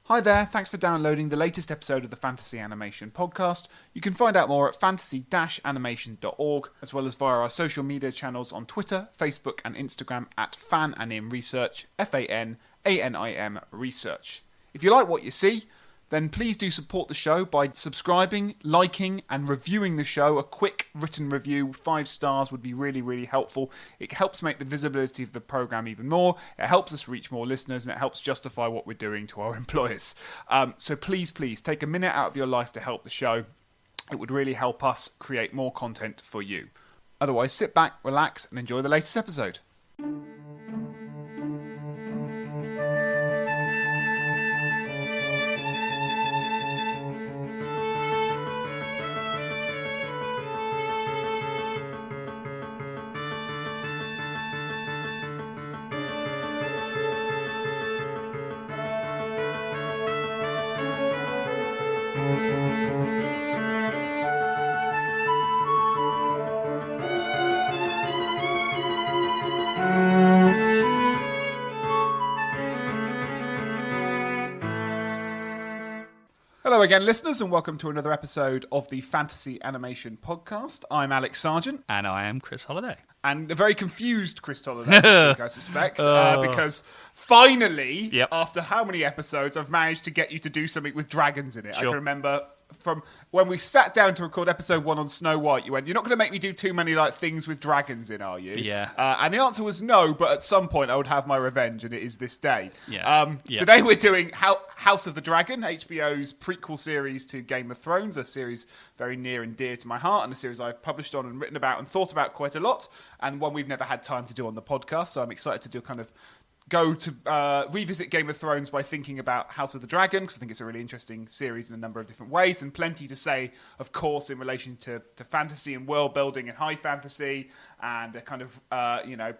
Hi there, thanks for downloading the latest episode of the Fantasy Animation Podcast. You can find out more at fantasy-animation.org, as well as via our social media channels on Twitter, Facebook and Instagram at FanAnim Research, FANANIM Research. If you like what you see, then please do support the show by subscribing, liking and reviewing the show. A quick written review, 5 stars, would be really, really helpful. It helps make the visibility of the programme even more. It helps us reach more listeners and it helps justify what we're doing to our employers. So please take a minute out of your life to help the show. It would really help us create more content for you. Otherwise, sit back, relax and enjoy the latest episode. Hello again, listeners, and welcome to another episode of the Fantasy Animation Podcast. I'm Alex Sargent. And I am Chris Holliday. And a very confused Chris Holliday this week, I suspect, because finally, after how many episodes, I've managed to get you to do something with dragons in it. Sure. I can remember from when we sat down to record episode 1 on Snow White, you went, "You're not going to make me do too many things with dragons in, are you?" Yeah. And the answer was no, but at some point I would have my revenge, and it is this day. Yeah. Today we're doing House of the Dragon, HBO's prequel series to Game of Thrones, a series very near and dear to my heart, and a series I've published on and written about and thought about quite a lot, and one we've never had time to do on the podcast, so I'm excited to do revisit Game of Thrones by thinking about House of the Dragon, because I think it's a really interesting series in a number of different ways, and plenty to say, of course, in relation to fantasy and world building and high fantasy, and a kind of,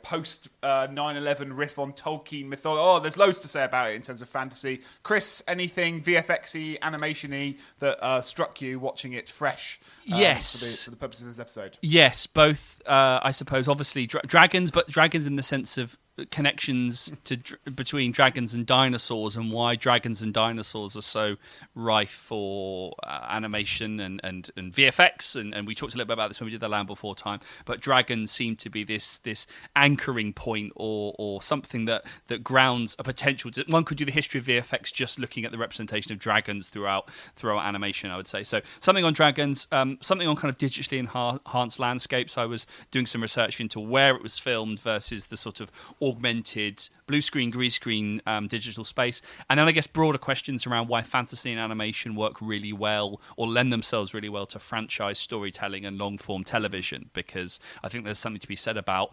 post 9/11 riff on Tolkien mythology. Oh, there's loads to say about it in terms of fantasy. Chris, anything VFX-y, animation-y that struck you watching it fresh? Yes. For the purposes of this episode. Yes, both, I suppose, obviously dragons, but dragons in the sense of connections between dragons and dinosaurs, and why dragons and dinosaurs are so rife for animation and VFX, and we talked a little bit about this when we did the Land Before Time, but dragons seem to be this anchoring point or something that grounds a potential one could do the history of VFX just looking at the representation of dragons throughout animation, I would say. So something on dragons, something on kind of digitally enhanced landscapes. I was doing some research into where it was filmed versus the sort of augmented blue screen, green screen digital space. And then I guess broader questions around why fantasy and animation work really well or lend themselves really well to franchise storytelling and long-form television, because I think there's something to be said about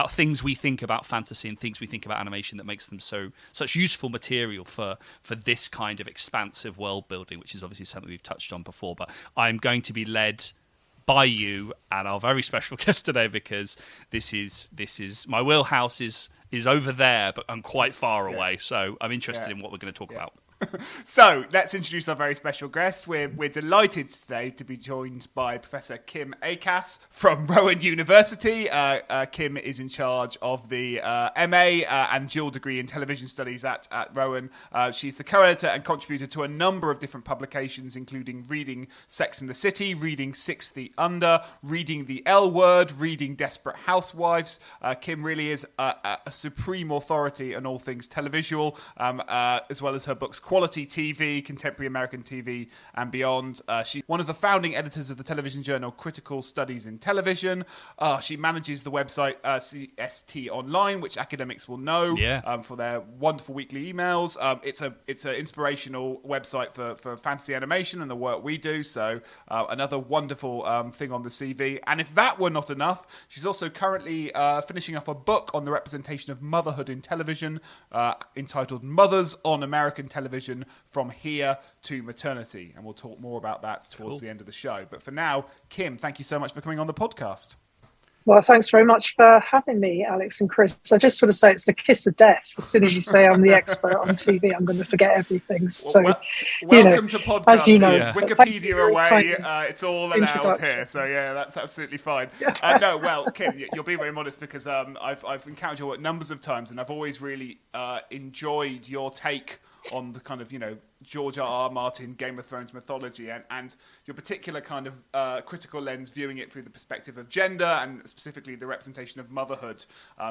things we think about fantasy and things we think about animation that makes them such useful material for this kind of expansive world building, which is obviously something we've touched on before. But I'm going to be led by you and our very special guest today, because this is my wheelhouse is over there, but I'm quite far away. So I'm interested in what we're going to talk about. So let's introduce our very special guest. We're delighted today to be joined by Professor Kim Akass from Rowan University. Kim is in charge of the MA and dual degree in television studies at Rowan. She's the co-editor and contributor to a number of different publications, including Reading Sex and the City, Reading Six the Under, Reading the L Word, Reading Desperate Housewives. Kim really is a supreme authority on all things televisual, as well as her books Quality TV, Contemporary American TV, and Beyond. She's one of the founding editors of the television journal Critical Studies in Television. She manages the website CSTonline, which academics will know for their wonderful weekly emails. It's an inspirational website for fantasy animation and the work we do, so another wonderful thing on the CV. And if that were not enough, she's also currently finishing off a book on the representation of motherhood in television, entitled Mothers on American Television, From Here to Maternity. And we'll talk more about that towards the end of the show. But for now, Kim, thank you so much for coming on the podcast. Well, thanks very much for having me, Alex and Chris. I just want to say it's the kiss of death. As soon as you say I'm the expert on TV, I'm going to forget everything. So, welcome to podcasting. As you know, Wikipedia away. It's all allowed here. So that's absolutely fine. Kim, you're being very modest, because I've encountered your work numbers of times, and I've always really enjoyed your take on the kind of, George R.R. Martin Game of Thrones mythology, and your particular kind of critical lens viewing it through the perspective of gender and specifically the representation of motherhood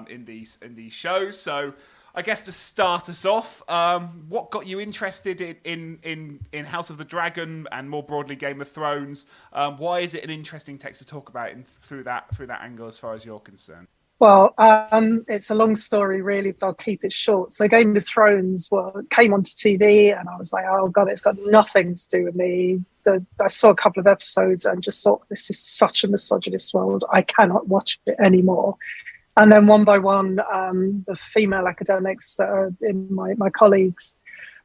in these shows. So I guess to start us off, what got you interested in House of the Dragon and more broadly Game of Thrones? Why is it an interesting text to talk about through that angle as far as you're concerned? Well, it's a long story, really, but I'll keep it short. So Game of Thrones, it came onto TV, and I was like, oh, God, it's got nothing to do with me. I saw a couple of episodes and just thought, this is such a misogynist world. I cannot watch it anymore. And then one by one, the female academics in my colleagues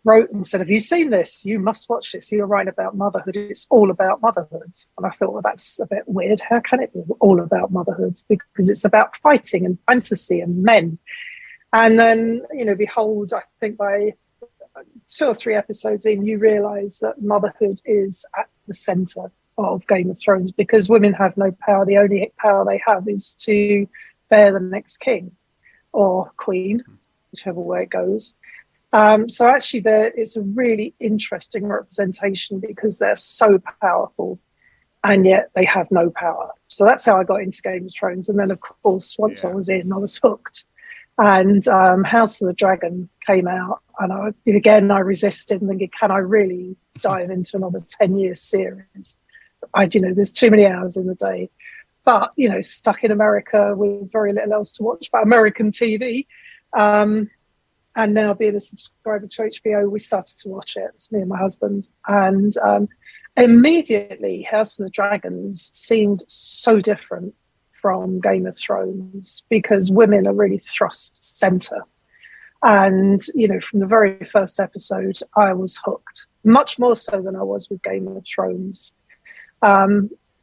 wrote and said, have you seen this? You must watch this. You're right about motherhood. It's all about motherhood. And I thought, well, that's a bit weird. How can it be all about motherhood? Because it's about fighting and fantasy and men. And then, behold, I think by 2 or 3 episodes in, you realise that motherhood is at the centre of Game of Thrones because women have no power. The only power they have is to bear the next king or queen, whichever way it goes. So actually it's a really interesting representation because they're so powerful and yet they have no power. So that's how I got into Game of Thrones. And then, of course, once I was in, I was hooked. And House of the Dragon came out and I resisted and thinking, can I really dive into another 10-year series? There's too many hours in the day. But, stuck in America with very little else to watch but American TV. And now being a subscriber to HBO, we started to watch it. It's me and my husband. And immediately, House of the Dragons seemed so different from Game of Thrones because women are really thrust centre. And, from the very first episode, I was hooked, much more so than I was with Game of Thrones.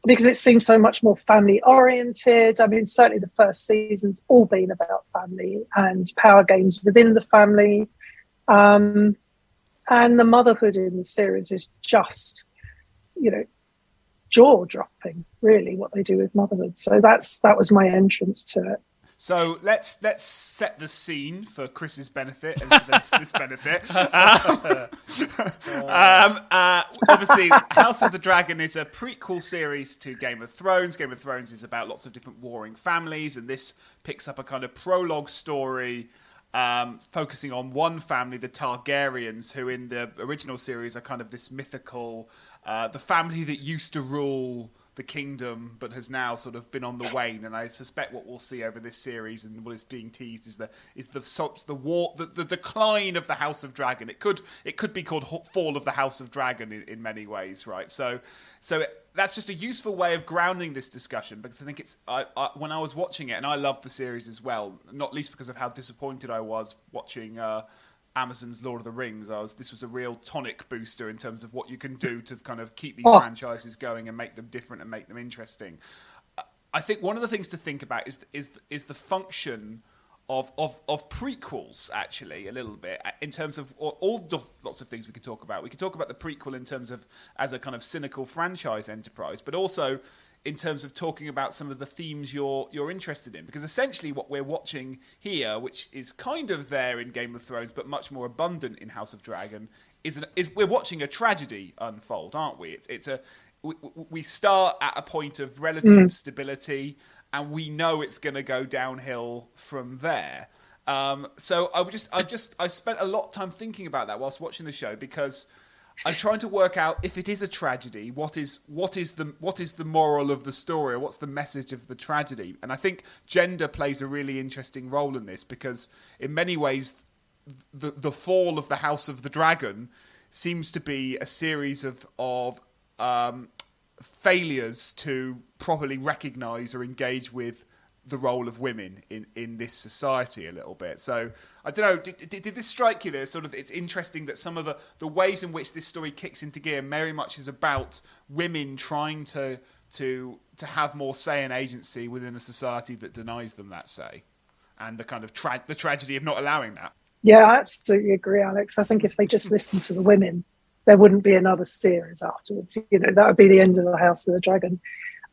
Because it seems so much more family oriented. I mean, certainly the first season's all been about family and power games within the family. And the motherhood in the series is just, jaw dropping, really, what they do with motherhood. So that was my entrance to it. So let's set the scene for Chris's benefit and for this benefit. Obviously, House of the Dragon is a prequel series to Game of Thrones. Game of Thrones is about lots of different warring families, and this picks up a kind of prologue story focusing on one family, the Targaryens, who in the original series are kind of this mythical, the family that used to rule the kingdom but has now sort of been on the wane. And I suspect what we'll see over this series and what is being teased is the decline of the House of Dragon. It could be called Fall of the House of Dragon in many ways, right? So that's just a useful way of grounding this discussion because I think it's when I was watching it, and I loved the series as well, not least because of how disappointed I was watching Amazon's Lord of the Rings. This was a real tonic booster in terms of what you can do to kind of keep these franchises going and make them different and make them interesting. I think one of the things to think about is the function of prequels, actually, a little bit, in terms of lots of things we could talk about. We could talk about the prequel in terms of as a kind of cynical franchise enterprise, but also in terms of talking about some of the themes you're interested in. Because essentially what we're watching here, which is kind of there in Game of Thrones, but much more abundant in House of Dragon, is we're watching a tragedy unfold, aren't we? We start at a point of relative stability, and we know it's going to go downhill from there. So I spent a lot of time thinking about that whilst watching the show because I'm trying to work out if it is a tragedy, what is the moral of the story, or what's the message of the tragedy? And I think gender plays a really interesting role in this because in many ways the fall of the House of the Dragon seems to be a series of failures to properly recognise or engage with the role of women in this society a little bit. So I don't know, did this strike you there? Sort of, it's interesting that some of the ways in which this story kicks into gear very much is about women trying to have more say and agency within a society that denies them that say, and the kind of the tragedy of not allowing that. Yeah, I absolutely agree, Alex. I think if they just listened to the women, there wouldn't be another series afterwards. That would be the end of the House of the Dragon.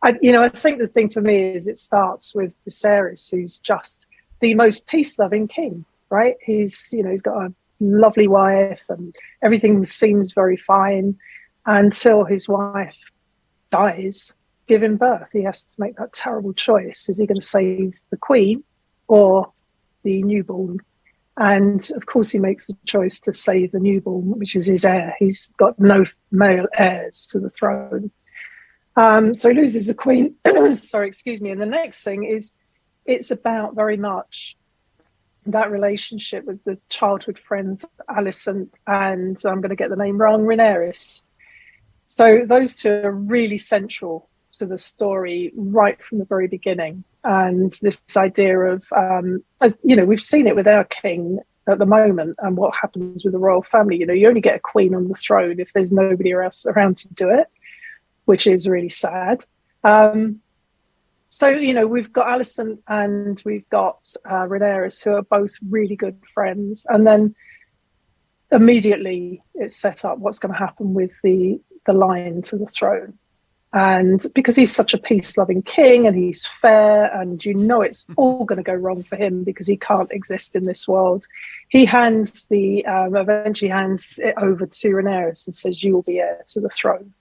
I think the thing for me is it starts with Viserys, who's just the most peace-loving king, right? He's got a lovely wife and everything seems very fine until his wife dies giving birth. He has to make that terrible choice. Is he going to save the queen or the newborn? And of course he makes the choice to save the newborn, which is his heir. He's got no male heirs to the throne. So he loses the queen. Sorry, excuse me. And the next thing is, it's about very much that relationship with the childhood friends, Alicent and, I'm going to get the name wrong, Rhaenyra. So those two are really central to the story right from the very beginning. And this idea of, we've seen it with our king at the moment and what happens with the royal family. You only get a queen on the throne if there's nobody else around to do it, which is really sad. So, we've got Alicent and we've got Rhaenyra, who are both really good friends. And then immediately it's set up what's going to happen with the line to the throne. And because he's such a peace-loving king and he's fair and it's all going to go wrong for him because he can't exist in this world, he eventually hands it over to Rhaenyra and says, you will be heir to the throne.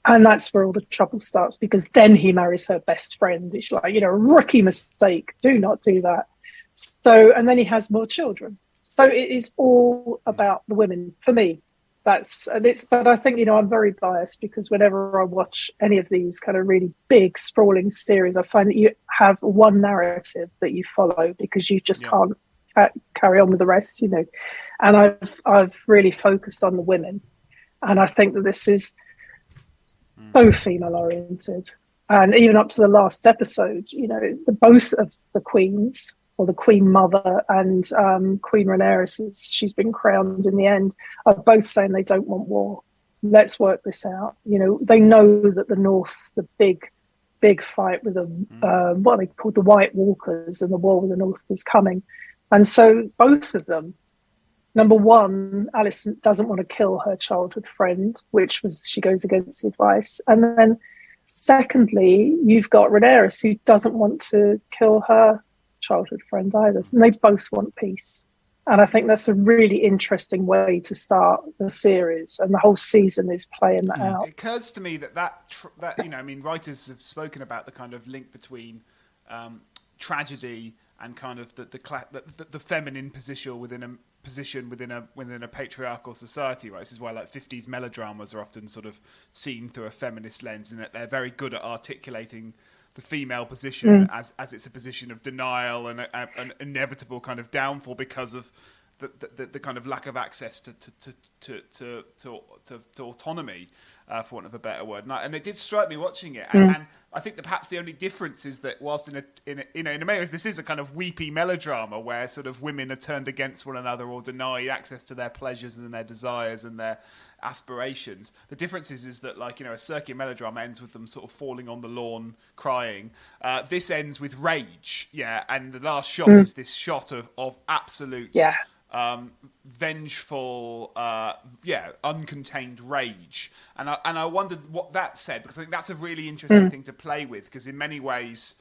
And that's where all the trouble starts, because then he marries her best friend. It's like, rookie mistake. Do not do that. So, and then he has more children. So it is all about the women for me. But I think, I'm very biased because whenever I watch any of these kind of really big sprawling series, I find that you have one narrative that you follow because you just can't carry on with the rest, And I've really focused on the women. And I think that this is so female oriented. And even up to the last episode, both of the queens, or the Queen Mother and Queen Rhaenyra, since she's been crowned in the end, are both saying they don't want war. Let's work this out. They know that the North, the big fight with what they call the White Walkers and the war with the North is coming. And so both of them, number one, Alicent doesn't want to kill her childhood friend, she goes against the advice. And then secondly, you've got Rhaenyra, who doesn't want to kill her childhood friend either. And they both want peace. And I think that's a really interesting way to start the series, and the whole season is playing that out. It occurs to me that writers have spoken about the kind of link between tragedy and kind of the feminine position within a patriarchal society, right? This is why 50s melodramas are often sort of seen through a feminist lens, in that they're very good at articulating the female position as it's a position of denial and an inevitable kind of downfall because of the kind of lack of access to autonomy, for want of a better word. And it did strike me watching it, and I think that perhaps the only difference is that whilst in many ways this is a kind of weepy melodrama where sort of women are turned against one another or denied access to their pleasures and their desires and their aspirations. The difference is that a circular melodrama ends with them sort of falling on the lawn crying. This ends with rage, and the last shot is this shot of absolute vengeful, uncontained rage. And I wondered what that said, because I think that's a really interesting thing to play with, because in many ways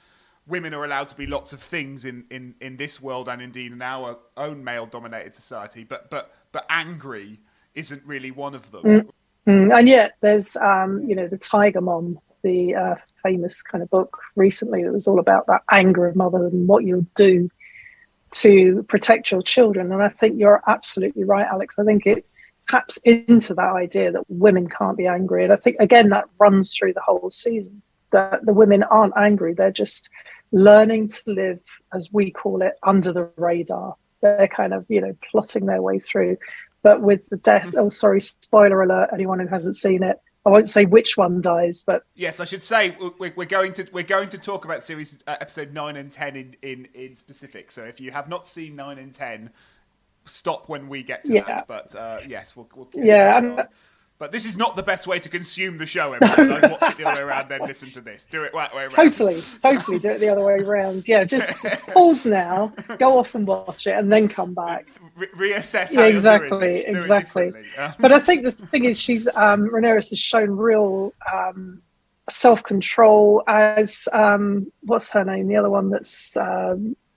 women are allowed to be lots of things in this world and indeed in our own male-dominated society, but angry isn't really one of them. And yet there's, the Tiger Mom, the famous kind of book recently that was all about that anger of mother and what you'll do to protect your children. And I think you're absolutely right, Alex. I think it taps into that idea that women can't be angry. And I think, again, that runs through the whole season, that the women aren't angry. They're just learning to live, as we call it, under the radar. They're kind of, plotting their way through. But with the death, spoiler alert, anyone who hasn't seen it, I won't say which one dies, but yes, I should say we're going to talk about series episode 9 and 10 in specific. So if you have not seen 9 and 10, stop when we get to that. But yes, we'll keep on. But this is not the best way to consume the show, everyone. I'd watch it the other way around, then listen to this. Do it that way around. Totally do it the other way around. Yeah, just pause now, go off and watch it, and then come back. Reassess how you're doing this. Exactly. But I think the thing is, Rhaenyra has shown real self-control as, what's her name? The other one that's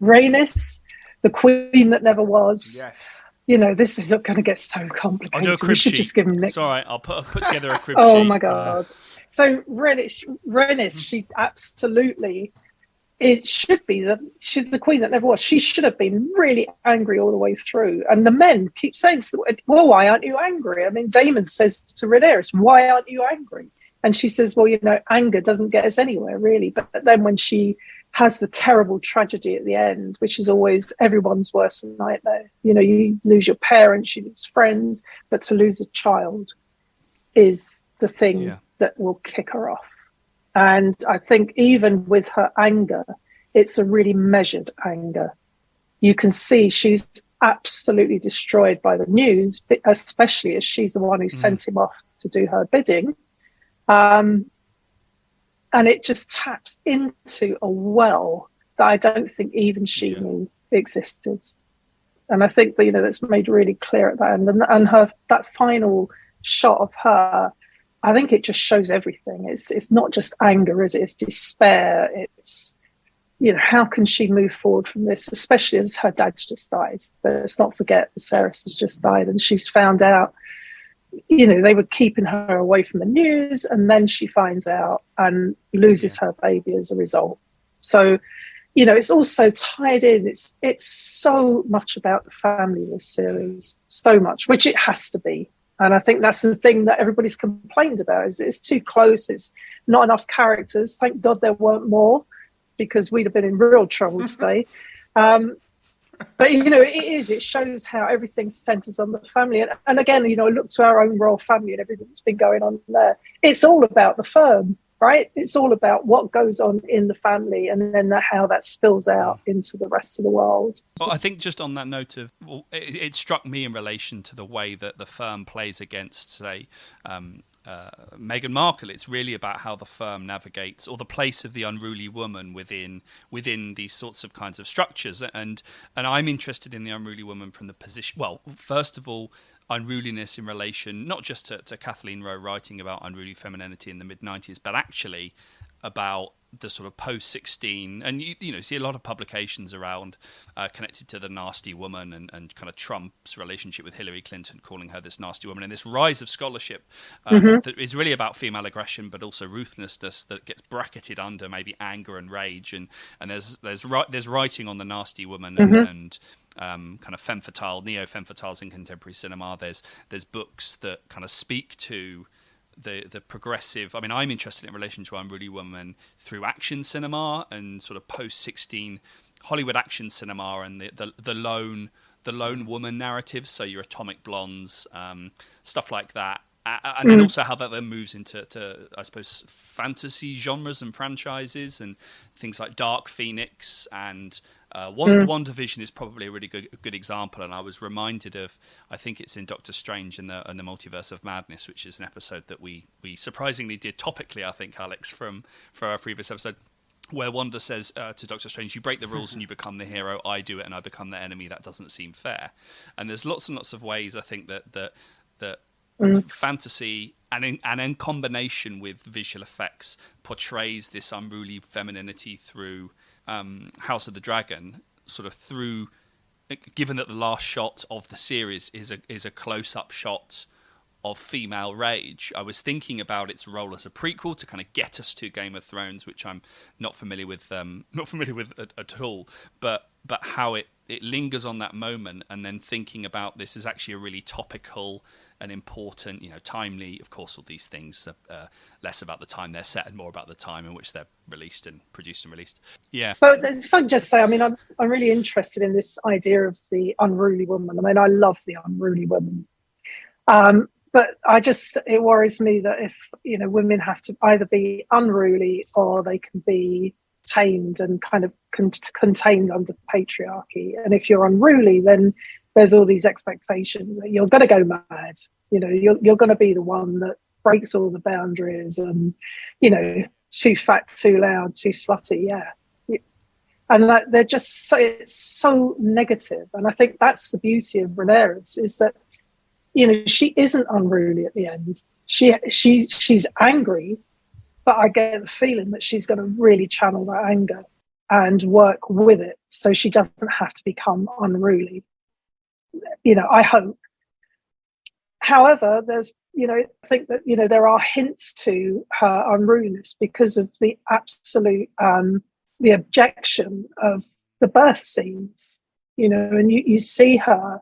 Rhaenys, the queen that never was. Yes. this is going to get so complicated. I'll do a crib we should sheet. just give him It's all right. I'll put together a crib sheet. Oh my God. So Rhaenys, she absolutely, it should be she's the queen that never was. She should have been really angry all the way through. And the men keep saying, well, why aren't you angry? I mean, Daemon says to Rhaenyra, why aren't you angry? And she says, well, anger doesn't get us anywhere, really. But then when she has the terrible tragedy at the end, which is always everyone's worst nightmare. You lose your parents, you lose friends, but to lose a child is the thing that will kick her off. And I think even with her anger, it's a really measured anger. You can see she's absolutely destroyed by the news, especially as she's the one who sent him off to do her bidding. And it just taps into a well that I don't think even she knew existed. And I think that, that's made really clear at that end. And that final shot of her, I think it just shows everything. It's not just anger, is it? It's despair. It's, how can she move forward from this, especially as her dad's just died. Let's not forget Viserys has just died, and she's found out, they were keeping her away from the news, and then she finds out and loses her baby as a result. So, it's also tied in. It's so much about the family, this series, so much, which it has to be. And I think that's the thing that everybody's complained about, is it's too close. It's not enough characters. Thank God there weren't more, because we'd have been in real trouble today. But, it shows how everything centres on the family. And again, look to our own royal family and everything that's been going on there. It's all about the firm, right? It's all about what goes on in the family, and then how that spills out into the rest of the world. Well, I think just on that note it struck me in relation to the way that the firm plays against, say, Meghan Markle. It's really about how the firm navigates, or the place of the unruly woman within these sorts of kinds of structures. And I'm interested in the unruly woman from the position. Well, first of all, unruliness in relation not just to Kathleen Rowe writing about unruly femininity in the mid-90s, but actually about the sort of post-16, and you see a lot of publications around connected to the nasty woman and kind of Trump's relationship with Hillary Clinton, calling her this nasty woman, and this rise of scholarship that is really about female aggression, but also ruthlessness that gets bracketed under maybe anger and rage, and there's writing on the nasty woman and kind of femme fatale, neo-femme fatales in contemporary cinema. There's books that kind of speak to the progressive. I mean, I'm interested in relation to Unruly Woman through action cinema and sort of post-16 Hollywood action cinema, and the lone woman narratives. So your Atomic Blondes, stuff like that. And then also how that then moves into I suppose fantasy genres and franchises, and things like Dark Phoenix and WandaVision is probably a really good example. And I was reminded of, I think it's in Doctor Strange and the Multiverse of Madness, which is an episode that we surprisingly did topically, I think, Alex, for our previous episode, where Wanda says to Doctor Strange, you break the rules and you become the hero, I do it and I become the enemy, that doesn't seem fair. And there's lots and lots of ways, I think, that fantasy and in combination with visual effects portrays this unruly femininity through House of the Dragon, sort of through, given that the last shot of the series is a close-up shot of female rage. I was thinking about its role as a prequel to kind of get us to Game of Thrones, which I'm not familiar with at all, but how it lingers on that moment, and then thinking about this is actually a really topical and important, timely. Of course, all these things are less about the time they're set and more about the time in which they're released and produced and released. Yeah. But if I can just say, I mean, I'm really interested in this idea of the unruly woman. I mean, I love the unruly woman. But it worries me that if, women have to either be unruly or they can be tamed and kind of contained under patriarchy. And if you're unruly, then there's all these expectations that you're going to go mad. You're going to be the one that breaks all the boundaries and, too fat, too loud, too slutty. Yeah. And that they're just it's so negative. And I think that's the beauty of Rhaenyra, is that, she isn't unruly at the end. She's angry, but I get the feeling that she's going to really channel that anger and work with it so she doesn't have to become unruly. I hope. However, there's, I think that, there are hints to her unruliness because of the absolute, the objection of the birth scenes, and you see her,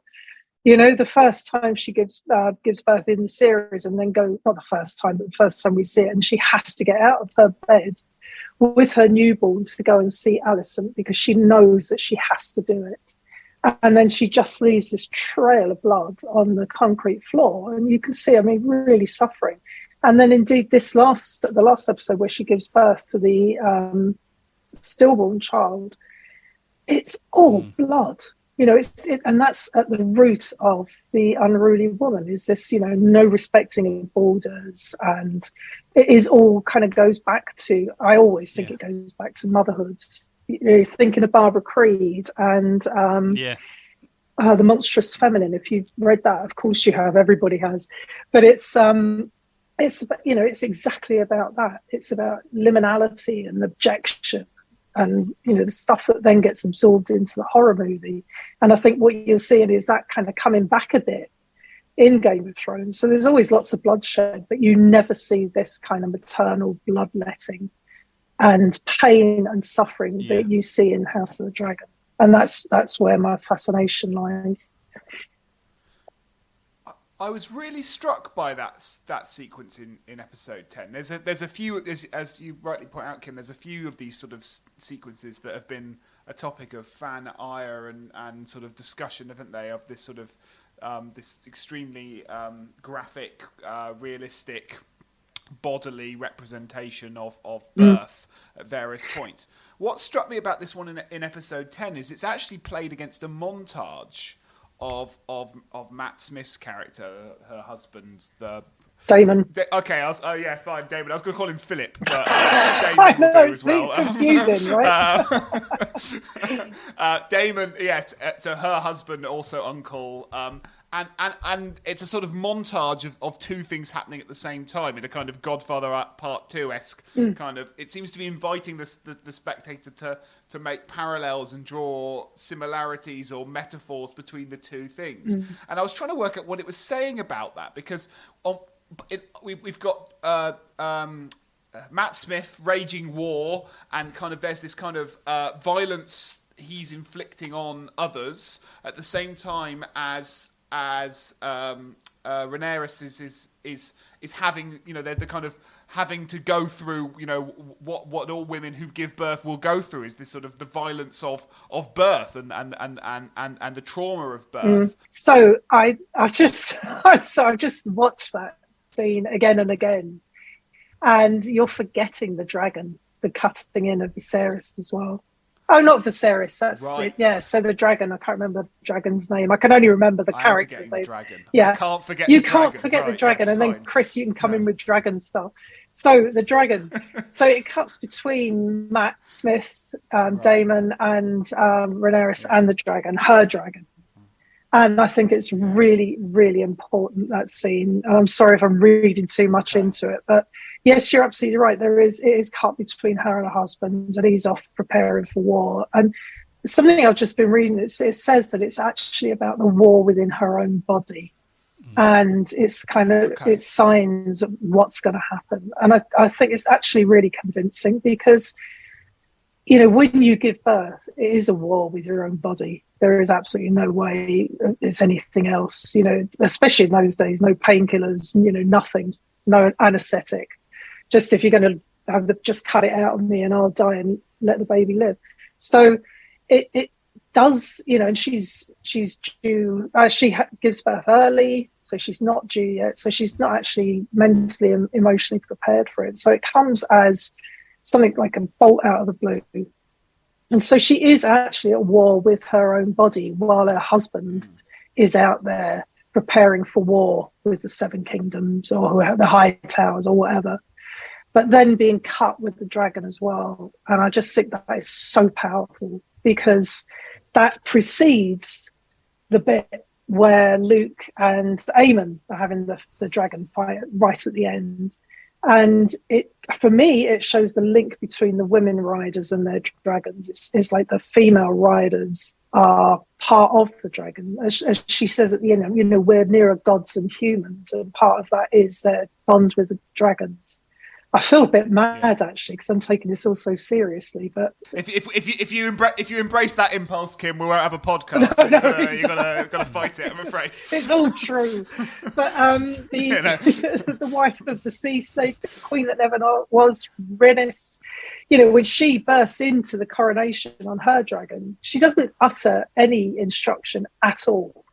the first time she gives birth in the series, and then not the first time, but the first time we see it, and she has to get out of her bed with her newborn to go and see Alison because she knows that she has to do it. And then she just leaves this trail of blood on the concrete floor, and you can see, really suffering. And then indeed the last episode where she gives birth to the stillborn child, it's all blood. And that's at the root of the unruly woman, is this, no respecting of borders. And it is all kind of goes back to, I always think it goes back to motherhood. Thinking of Barbara Creed and The Monstrous Feminine. If you've read that, of course you have. Everybody has. But it's exactly about that. It's about liminality and objection, and the stuff that then gets absorbed into the horror movie. And I think what you're seeing is that kind of coming back a bit in Game of Thrones. So there's always lots of bloodshed, but you never see this kind of maternal bloodletting and pain and suffering that you see in House of the Dragon. And that's where my fascination lies. I was really struck by that sequence in episode 10. There's a few, as you rightly point out, Kim, there's a few of these sort of sequences that have been a topic of fan ire and sort of discussion, haven't they, of this sort of this extremely graphic, realistic bodily representation of birth at various points. What struck me about this one in episode 10 is it's actually played against a montage of Matt Smith's character, her husband, the Damon. Okay, fine, Damon. I was going to call him Philip, but Damon will do as well. Confusing, right? Damon, yes. So her husband, also uncle, and it's a sort of montage of two things happening at the same time in a kind of Godfather Part 2-esque kind of. It seems to be inviting the spectator to make parallels and draw similarities or metaphors between the two things. And I was trying to work out what it was saying about that, because we've got Matt Smith raging war, and kind of there's this kind of violence he's inflicting on others at the same time as Rhaenyra is having, they're the kind of having to go through, what all women who give birth will go through, is this sort of the violence of birth and the trauma of birth. So I've just watched that scene again and again, and you're forgetting the dragon, the cutting in of Viserys as well. Oh, not Viserys. That's right. It. Yeah. So the dragon. I can't remember the dragon's name. I can only remember the character's name. Yeah. I can't forget. You can't forget the dragon, and then Chris, you can come in with dragon stuff. So the dragon. So it cuts between Matt Smith, Damon, and Rhaenyra, and the dragon, her dragon. And I think it's really, really important, that scene. And I'm sorry if I'm reading too much into it, but yes, you're absolutely right. It is cut between her and her husband, and he's off preparing for war. And something I've just been reading, it says that it's actually about the war within her own body. And it's kind of, it's signs of what's going to happen. And I think it's actually really convincing, because, when you give birth, it is a war with your own body. There is absolutely no way it's anything else, especially in those days, no painkillers, nothing, no anaesthetic. Just if you're going to just cut it out of me and I'll die and let the baby live. So it does, and she's due, she gives birth early, so she's not due yet. So she's not actually mentally and emotionally prepared for it. So it comes as something like a bolt out of the blue. And so she is actually at war with her own body, while her husband is out there preparing for war with the Seven Kingdoms or the High Towers or whatever. But then being cut with the dragon as well. And I just think that is so powerful, because that precedes the bit where Luke and Aemon are having the dragon fight right at the end. And for me, it shows the link between the women riders and their dragons. It's like the female riders are part of the dragon. As she says at the end, we're nearer gods than humans, and part of that is their bond with the dragons. I feel a bit mad actually because I'm taking this all so seriously. But if you embrace that impulse, Kim, we won't have a podcast. So you're gonna fight it. I'm afraid it's all true. But the wife of the sea snake, the queen that never was, Rhaenys, when she bursts into the coronation on her dragon, she doesn't utter any instruction at all.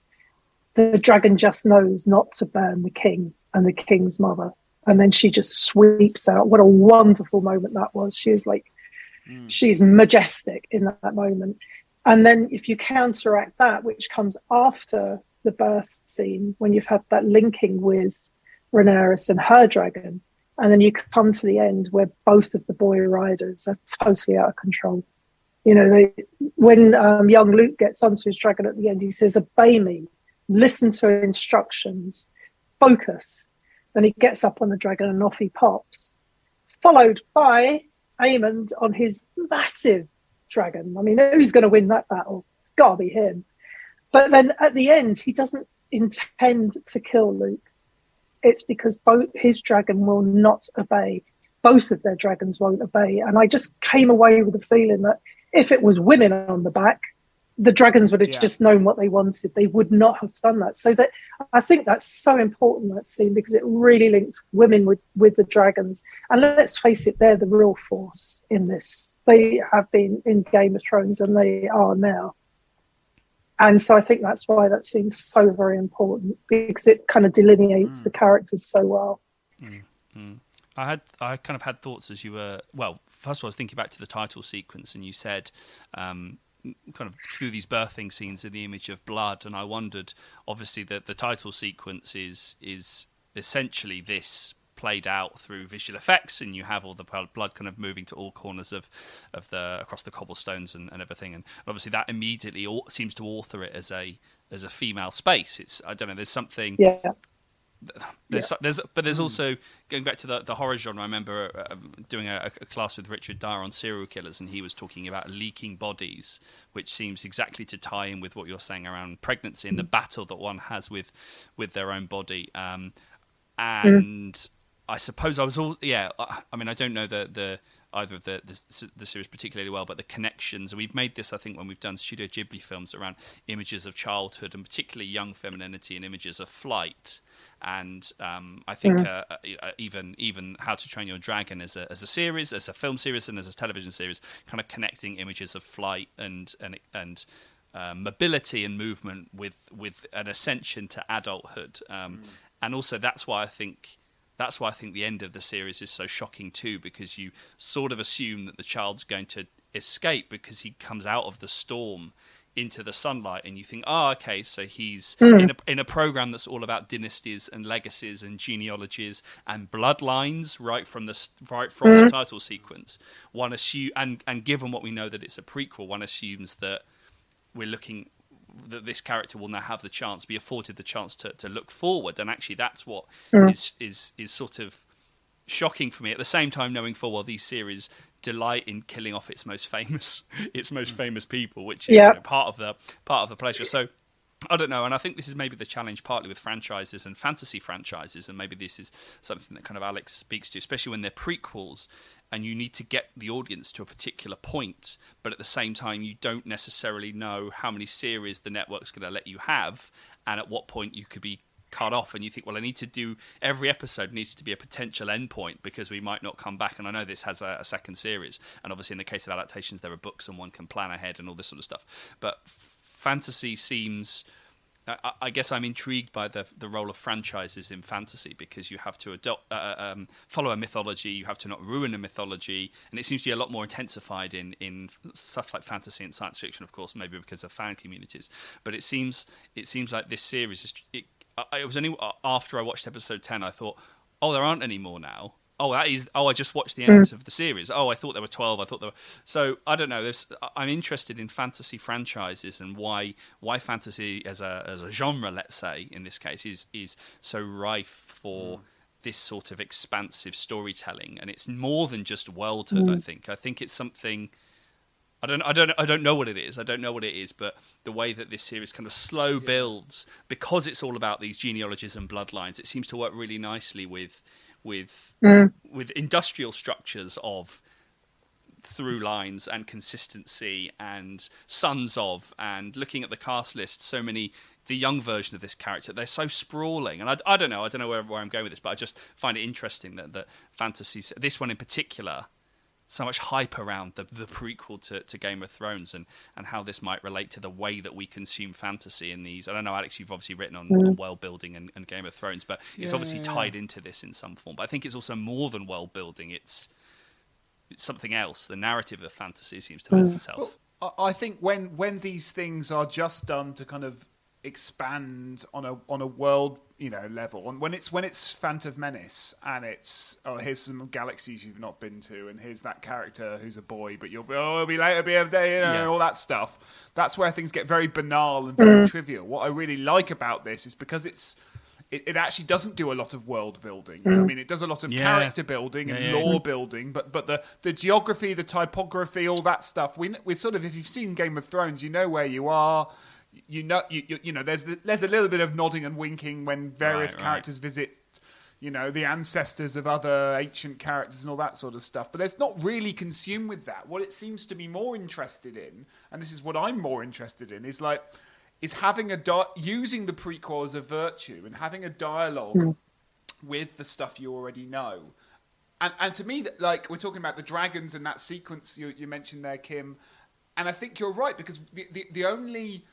The dragon just knows not to burn the king and the king's mother. And then she just sweeps out. What a wonderful moment that was. She's majestic in that moment. And then if you counteract that, which comes after the birth scene, when you've had that linking with Rhaenyra and her dragon, and then you come to the end where both of the boy riders are totally out of control. When young Luke gets onto his dragon at the end, he says, "Obey me, listen to instructions, focus." Then he gets up on the dragon and off he pops, followed by Aemond on his massive dragon. I mean, who's going to win that battle? It's got to be him. But then at the end, he doesn't intend to kill Luke. It's because both his dragon will not obey. Both of their dragons won't obey. And I just came away with the feeling that if it was women on the back, the dragons would have just known what they wanted. They would not have done that. So that I think that's so important, that scene, because it really links women with the dragons. And let's face it, they're the real force in this. They have been in Game of Thrones and they are now. And so I think that's why that scene's so very important, because it kind of delineates the characters so well. I kind of had thoughts as you were, well, first of all, I was thinking back to the title sequence, and you said kind of through these birthing scenes in the image of blood, and I wondered, obviously, that the title sequence is essentially this played out through visual effects, and you have all the blood kind of moving to all corners of the across the cobblestones and everything, and obviously that immediately seems to author it as a female space. It's, I don't know, there's something. There's also, going back to the horror genre, I remember doing a class with Richard Dyer on serial killers, and he was talking about leaking bodies, which seems exactly to tie in with what you're saying around pregnancy and the battle that one has with their own body. And I suppose I was all, I mean, I don't know either of the series particularly well, but the connections, and we've made this, I think, when we've done Studio Ghibli films around images of childhood and particularly young femininity and images of flight. And I think even How to Train Your Dragon as a series, as a film series, and as a television series, kind of connecting images of flight and mobility and movement with an ascension to adulthood. And also that's why I think the end of the series is so shocking too, because you sort of assume that the child's going to escape because he comes out of the storm into the sunlight, and you think, oh, okay, so he's in a program that's all about dynasties and legacies and genealogies and bloodlines right from the title sequence. One and given what we know that it's a prequel, one assumes that that this character will now have the chance, be afforded the chance to look forward, and actually that's what is sort of shocking for me. At the same time, knowing full well these series delight in killing off its most famous people, which is part of the pleasure. So I don't know, and I think this is maybe the challenge partly with franchises and fantasy franchises, and maybe this is something that kind of Alex speaks to, especially when they're prequels and you need to get the audience to a particular point, but at the same time you don't necessarily know how many series the network's going to let you have, and at what point you could be cut off, and you think, well, I need to do, every episode needs to be a potential endpoint because we might not come back. And I know this has a second series, and obviously in the case of adaptations there are books and one can plan ahead and all this sort of stuff, but fantasy seems, I guess I'm intrigued by the role of franchises in fantasy, because you have to follow a mythology, you have to not ruin a mythology, and it seems to be a lot more intensified in stuff like fantasy and science fiction, of course, maybe because of fan communities. But it seems like this series it was only after I watched episode 10 I thought, oh, there aren't any more now. I just watched the end of the series. Oh, I thought there were 12. So I don't know. I'm interested in fantasy franchises and why fantasy as a genre, let's say in this case, is so rife for this sort of expansive storytelling. And it's more than just worldhood. I think it's something. I don't know what it is. I don't know what it is, but the way that this series kind of slow builds, because it's all about these genealogies and bloodlines, it seems to work really nicely with industrial structures of through lines and consistency and sons of, and looking at the cast list, so many. The young version of this character, they're so sprawling, and I don't know where I'm going with this, but I just find it interesting that fantasies, this one in particular, so much hype around the prequel to Game of Thrones, and how this might relate to the way that we consume fantasy in these. I don't know, Alex, you've obviously written on world building and Game of Thrones, but it's obviously tied into this in some form. But I think it's also more than world building. It's something else. The narrative of fantasy seems to lend itself. Well, I think when these things are just done to kind of expand on a world level, and when it's Phantom Menace and it's here's some galaxies you've not been to, and here's that character who's a boy but it'll be later, be a day, all that stuff, that's where things get very banal and very trivial. What I really like about this is because it actually doesn't do a lot of world building. I mean, it does a lot of character building and lore building, but the geography, the typography, all that stuff, we sort of, if you've seen Game of Thrones, you know where you are. You know, there's a little bit of nodding and winking when various characters visit, the ancestors of other ancient characters and all that sort of stuff. But it's not really consumed with that. What it seems to be more interested in, and this is what I'm more interested in, is having using the prequel as a virtue and having a dialogue with the stuff you already know. And to me, we're talking about the dragons and that sequence you mentioned there, Kim. And I think you're right, because the only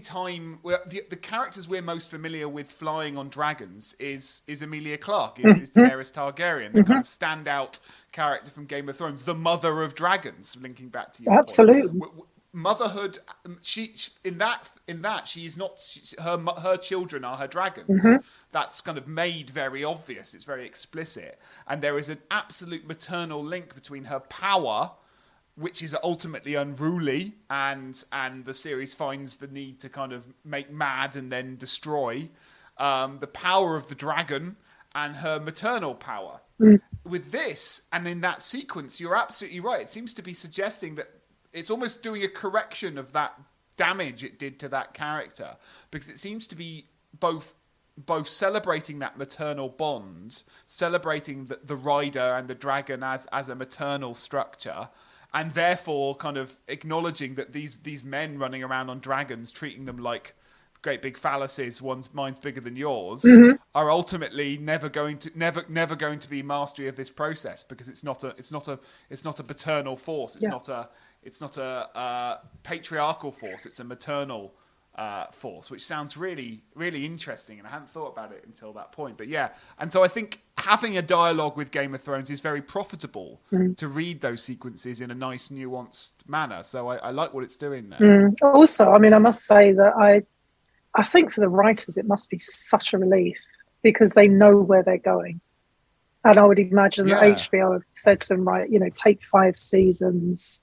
time the characters we're most familiar with flying on dragons is Emilia Clarke, is Daenerys Targaryen, the kind of standout character from Game of Thrones, the mother of dragons. Linking back to your absolutely point. Motherhood. She in that she's not. Her children are her dragons. That's kind of made very obvious. It's very explicit, and there is an absolute maternal link between her power, which is ultimately unruly, and the series finds the need to kind of make mad and then destroy, the power of the dragon and her maternal power. With this, and in that sequence, you're absolutely right. It seems to be suggesting that it's almost doing a correction of that damage it did to that character, because it seems to be both celebrating that maternal bond, celebrating the rider and the dragon as a maternal structure, and therefore kind of acknowledging that these men running around on dragons, treating them like great big phalluses, mine's bigger than yours, are ultimately never going to be mastery of this process, because it's not a paternal force. It's not a patriarchal force. It's a maternal force, which sounds really, really interesting, and I hadn't thought about it until that point. But yeah, and so I think having a dialogue with Game of Thrones is very profitable to read those sequences in a nice, nuanced manner. So I like what it's doing there. Also, I mean, I must say that I think for the writers it must be such a relief, because they know where they're going. And I would imagine that HBO have said to them, right, take 5 seasons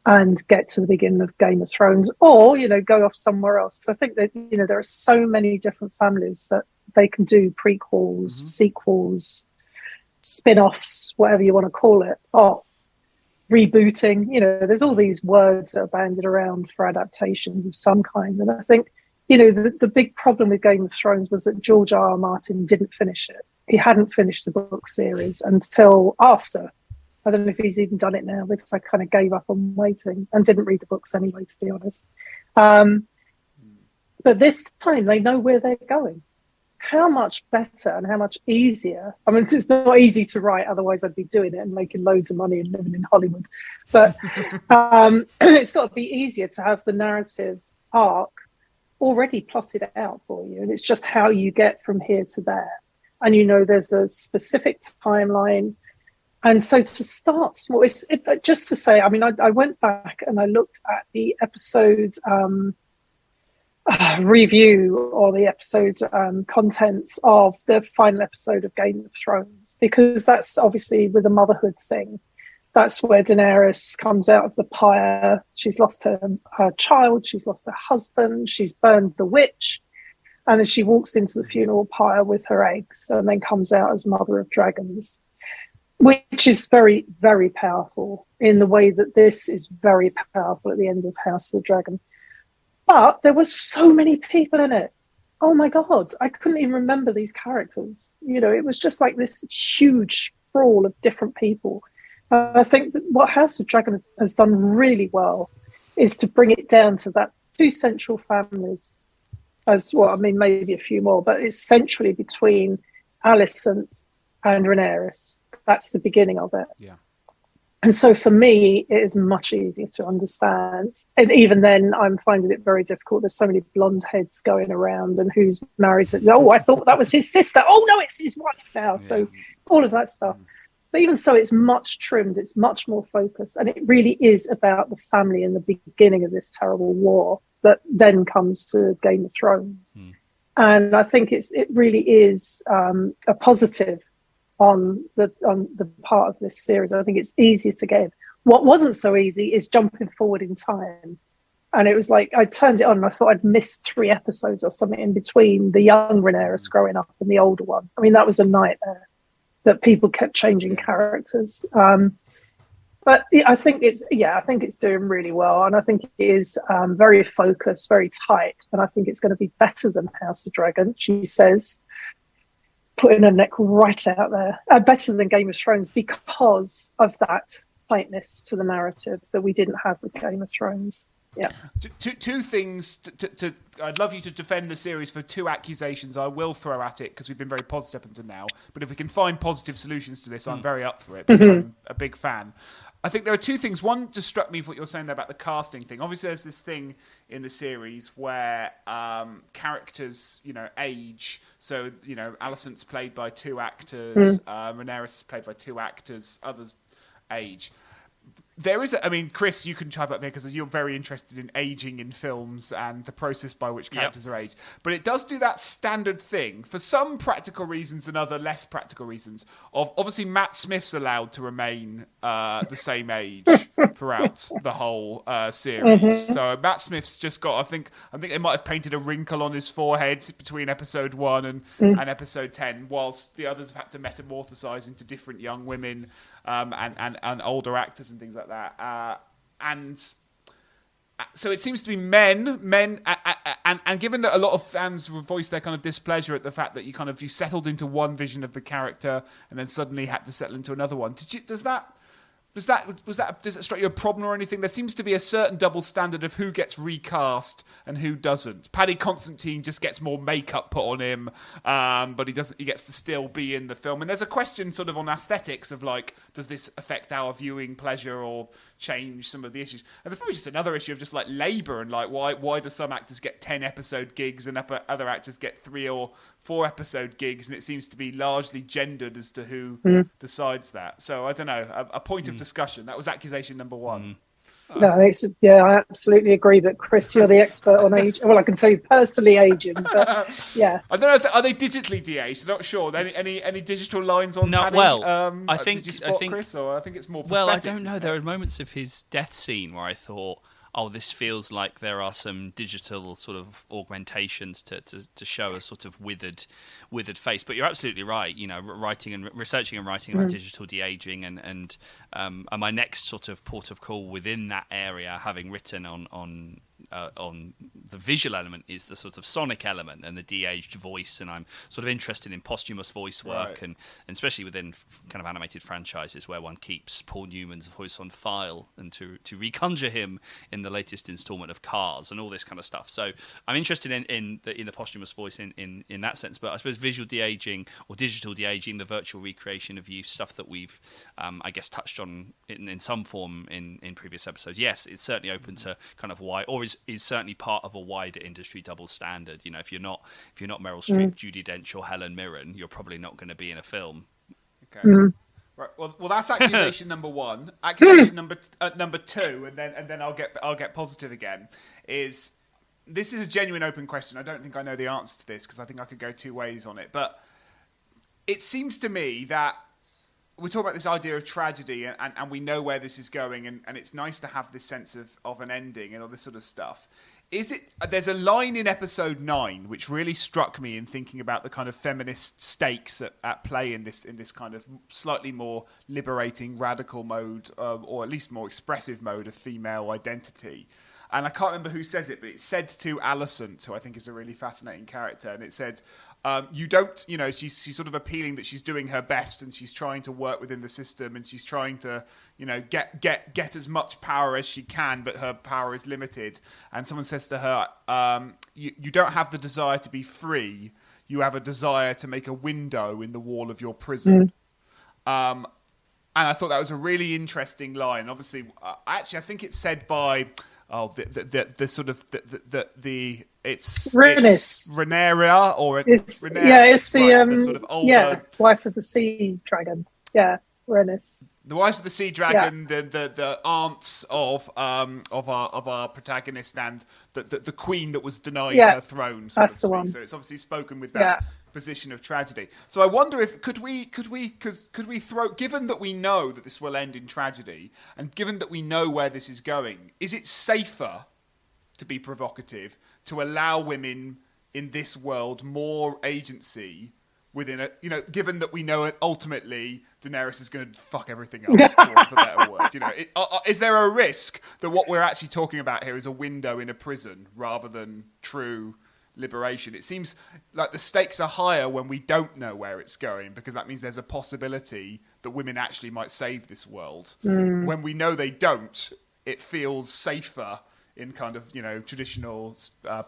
and get to the beginning of Game of Thrones, or, go off somewhere else. Because I think that, there are so many different families that they can do prequels, sequels, spin-offs, whatever you want to call it, or rebooting. There's all these words that are bandied around for adaptations of some kind. And I think, the big problem with Game of Thrones was that George R.R. Martin didn't finish it. He hadn't finished the book series until after. I don't know if he's even done it now, because I kind of gave up on waiting and didn't read the books anyway, to be honest. But this time they know where they're going. How much better and how much easier. I mean, it's not easy to write, otherwise I'd be doing it and making loads of money and living in Hollywood. But it's got to be easier to have the narrative arc already plotted out for you. And it's just how you get from here to there. And, there's a specific timeline. And so to start small, just to say, I mean, I went back and I looked at the episode review, or the episode contents of the final episode of Game of Thrones, because that's obviously with the motherhood thing. That's where Daenerys comes out of the pyre. She's lost her child. She's lost her husband. She's burned the witch. And then she walks into the funeral pyre with her eggs, and then comes out as mother of dragons. which is very, very powerful in the way that this is very powerful at the end of House of the Dragon. But there were so many people in it. Oh my God, I couldn't even remember these characters. You know, it was just like this huge sprawl of different people. I think that what House of Dragon has done really well is to bring it down to that two central families as well. I mean, maybe a few more, but it's centrally between Alicent and Rhaenyra. That's the beginning of it. Yeah. And so for me, it is much easier to understand. And even then, I'm finding it very difficult. There's so many blonde heads going around and who's married to, oh, I thought that was his sister. Oh, no, it's his wife now. Yeah. So all of that stuff. But even so, it's much trimmed. It's much more focused. And it really is about the family in the beginning of this terrible war that then comes to Game of Thrones. And I think it really is a positive on the part of this series. I think it's easier to get in. What wasn't so easy is jumping forward in time. And it was like, I turned it on and I thought I'd missed 3 episodes or something in between the young Rhaenyra growing up and the older one. I mean, that was a nightmare that people kept changing characters. But I think it's doing really well. And I think it is very focused, very tight. And I think it's going to be better than House of Dragon, she says, putting her neck right out there, better than Game of Thrones because of that tightness to the narrative that we didn't have with Game of Thrones. Yeah. Two things. I'd love you to defend the series for 2 accusations I will throw at it because we've been very positive up until now. But if we can find positive solutions to this, I'm very up for it because I'm a big fan. I think there are 2 things. One just struck me for what you're saying there about the casting thing. Obviously, there's this thing in the series where characters, age. So, Alicent's played by 2 actors, Rhaenyra is played by 2 actors, others age. There is, Chris, you can chime up there because you're very interested in aging in films and the process by which characters are aged. But it does do that standard thing for some practical reasons and other less practical reasons. Of obviously, Matt Smith's allowed to remain the same age throughout the whole series. So Matt Smith's just got, I think they might have painted a wrinkle on his forehead between episode 1 and episode 10, whilst the others have had to metamorphosize into different young women and older actors and things like that. And so it seems to be men, and given that a lot of fans voiced their kind of displeasure at the fact that you settled into one vision of the character and then suddenly had to settle into another one. Does it strike you a problem or anything? There seems to be a certain double standard of who gets recast and who doesn't. Paddy Constantine just gets more makeup put on him, but he doesn't. He gets to still be in the film. And there's a question sort of on aesthetics of like, does this affect our viewing pleasure or change some of the issues? And there's probably just another issue of just like labour and like why do some actors get 10 episode gigs and other actors get 3 or 4 episode gigs, and it seems to be largely gendered as to who decides that. So I don't know. A point of discussion. That was accusation number 1. No, I absolutely agree. But Chris, you're the expert on age. Well, I can tell you personally aging, but yeah. I don't know. Are they digitally de-aged? I'm not sure. Any digital lines on? No. Paddy? Well, I think Chris, or I think it's more. Well, I don't know. There are moments of his death scene where I thought, oh, this feels like there are some digital sort of augmentations to show a sort of withered face. But you're absolutely right. Researching and writing about digital de-aging and my next sort of port of call within that area, having written on the visual element, is the sort of sonic element and the de-aged voice, and I'm sort of interested in posthumous voice work, and especially within kind of animated franchises where one keeps Paul Newman's voice on file and to reconjure him in the latest installment of Cars and all this kind of stuff. So I'm interested in the posthumous voice in that sense. But I suppose visual de-aging or digital de-aging, the virtual recreation of youth, stuff that we've I guess touched on in some form in previous episodes. Yes, it's certainly open to kind of wide, or is certainly part of a wider industry double standard. If you're not Meryl Streep, Judi Dench, or Helen Mirren, you're probably not going to be in a film. Okay. Right. Well, that's accusation number 1. Accusation number 2, and then I'll get positive again. This is a genuine open question. I don't think I know the answer to this because I think I could go 2 ways on it. But it seems to me that we're talking about this idea of tragedy, and we know where this is going, and it's nice to have this sense of an ending and all this sort of stuff. Is it? There's a line in episode 9 which really struck me in thinking about the kind of feminist stakes at play in this kind of slightly more liberating, radical mode, or at least more expressive mode of female identity. And I can't remember who says it, but it's said to Alicent, who I think is a really fascinating character, and it said, you don't, she's sort of appealing that she's doing her best and she's trying to work within the system and she's trying to, get as much power as she can, but her power is limited. And someone says to her, you don't have the desire to be free. You have a desire to make a window in the wall of your prison. And I thought that was a really interesting line. Obviously, I think it's said by... the sort of it's Rhaenys. Rhaenyra or it's Rhaenyra, it's the sort of older wife of the sea dragon. Yeah, Rhaenys. The wife of the sea dragon, the aunts of our protagonist, and the queen that was denied her throne. So that's the one. So it's obviously spoken with that position of tragedy. So I wonder if could we throw, given that we know that this will end in tragedy, and given that we know where this is going, is it safer, to be provocative, to allow women in this world more agency within a, given that we know ultimately Daenerys is going to fuck everything up, for better words. Is there a risk that what we're actually talking about here is a window in a prison rather than true liberation? It seems like the stakes are higher when we don't know where it's going, because that means there's a possibility that women actually might save this world. When we know they don't, it feels safer in kind of, traditional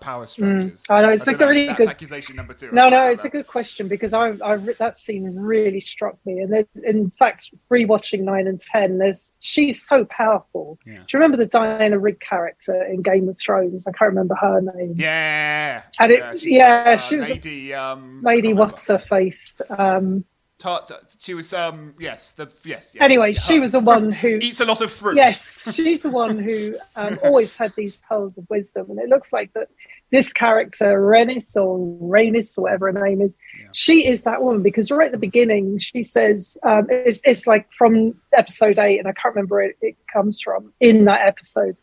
power structures. I know, it's really that's good accusation number 2. No, it's a good question, because that scene really struck me. And in fact, rewatching 9 and 10, she's so powerful. Yeah. Do you remember the Diana Rigg character in Game of Thrones? I can't remember her name. Yeah. And she was Lady what's her face. She was yes. Anyway, she was the one who eats a lot of fruit. Yes, she's the one who always had these pearls of wisdom, and it looks like that this character Rhaenys or whatever her name is, she is that woman, because right at the beginning she says it's like from episode 8, and I can't remember where it comes from in that episode.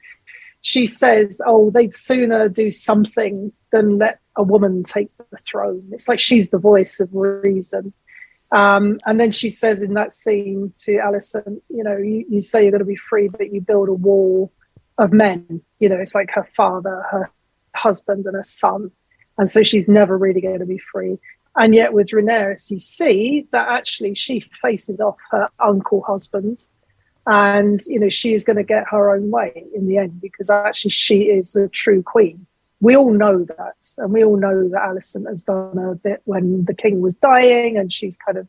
She says, "Oh, they'd sooner do something than let a woman take the throne." It's like she's the voice of reason. And then she says in that scene to Alicent, you say you're going to be free, but you build a wall of men. It's like her father, her husband, and her son. And so she's never really going to be free. And yet with Rhaenyra, you see that actually she faces off her uncle husband. And, she is going to get her own way in the end, because actually she is the true queen. We all know that, and we all know that Alicent has done a bit when the king was dying, and she's kind of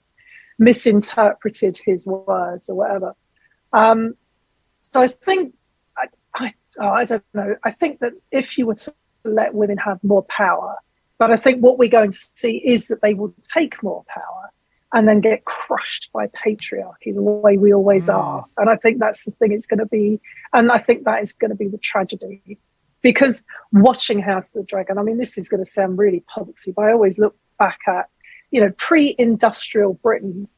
misinterpreted his words or whatever. So I think, I don't know. I think that if you were to let women have more power, but I think what we're going to see is that they will take more power and then get crushed by patriarchy the way we always are. And I think that's the thing it's going to be, and I think that is going to be the tragedy. Because watching House of the Dragon, I mean, this is going to sound really poxy, but I always look back at, pre-industrial Britain,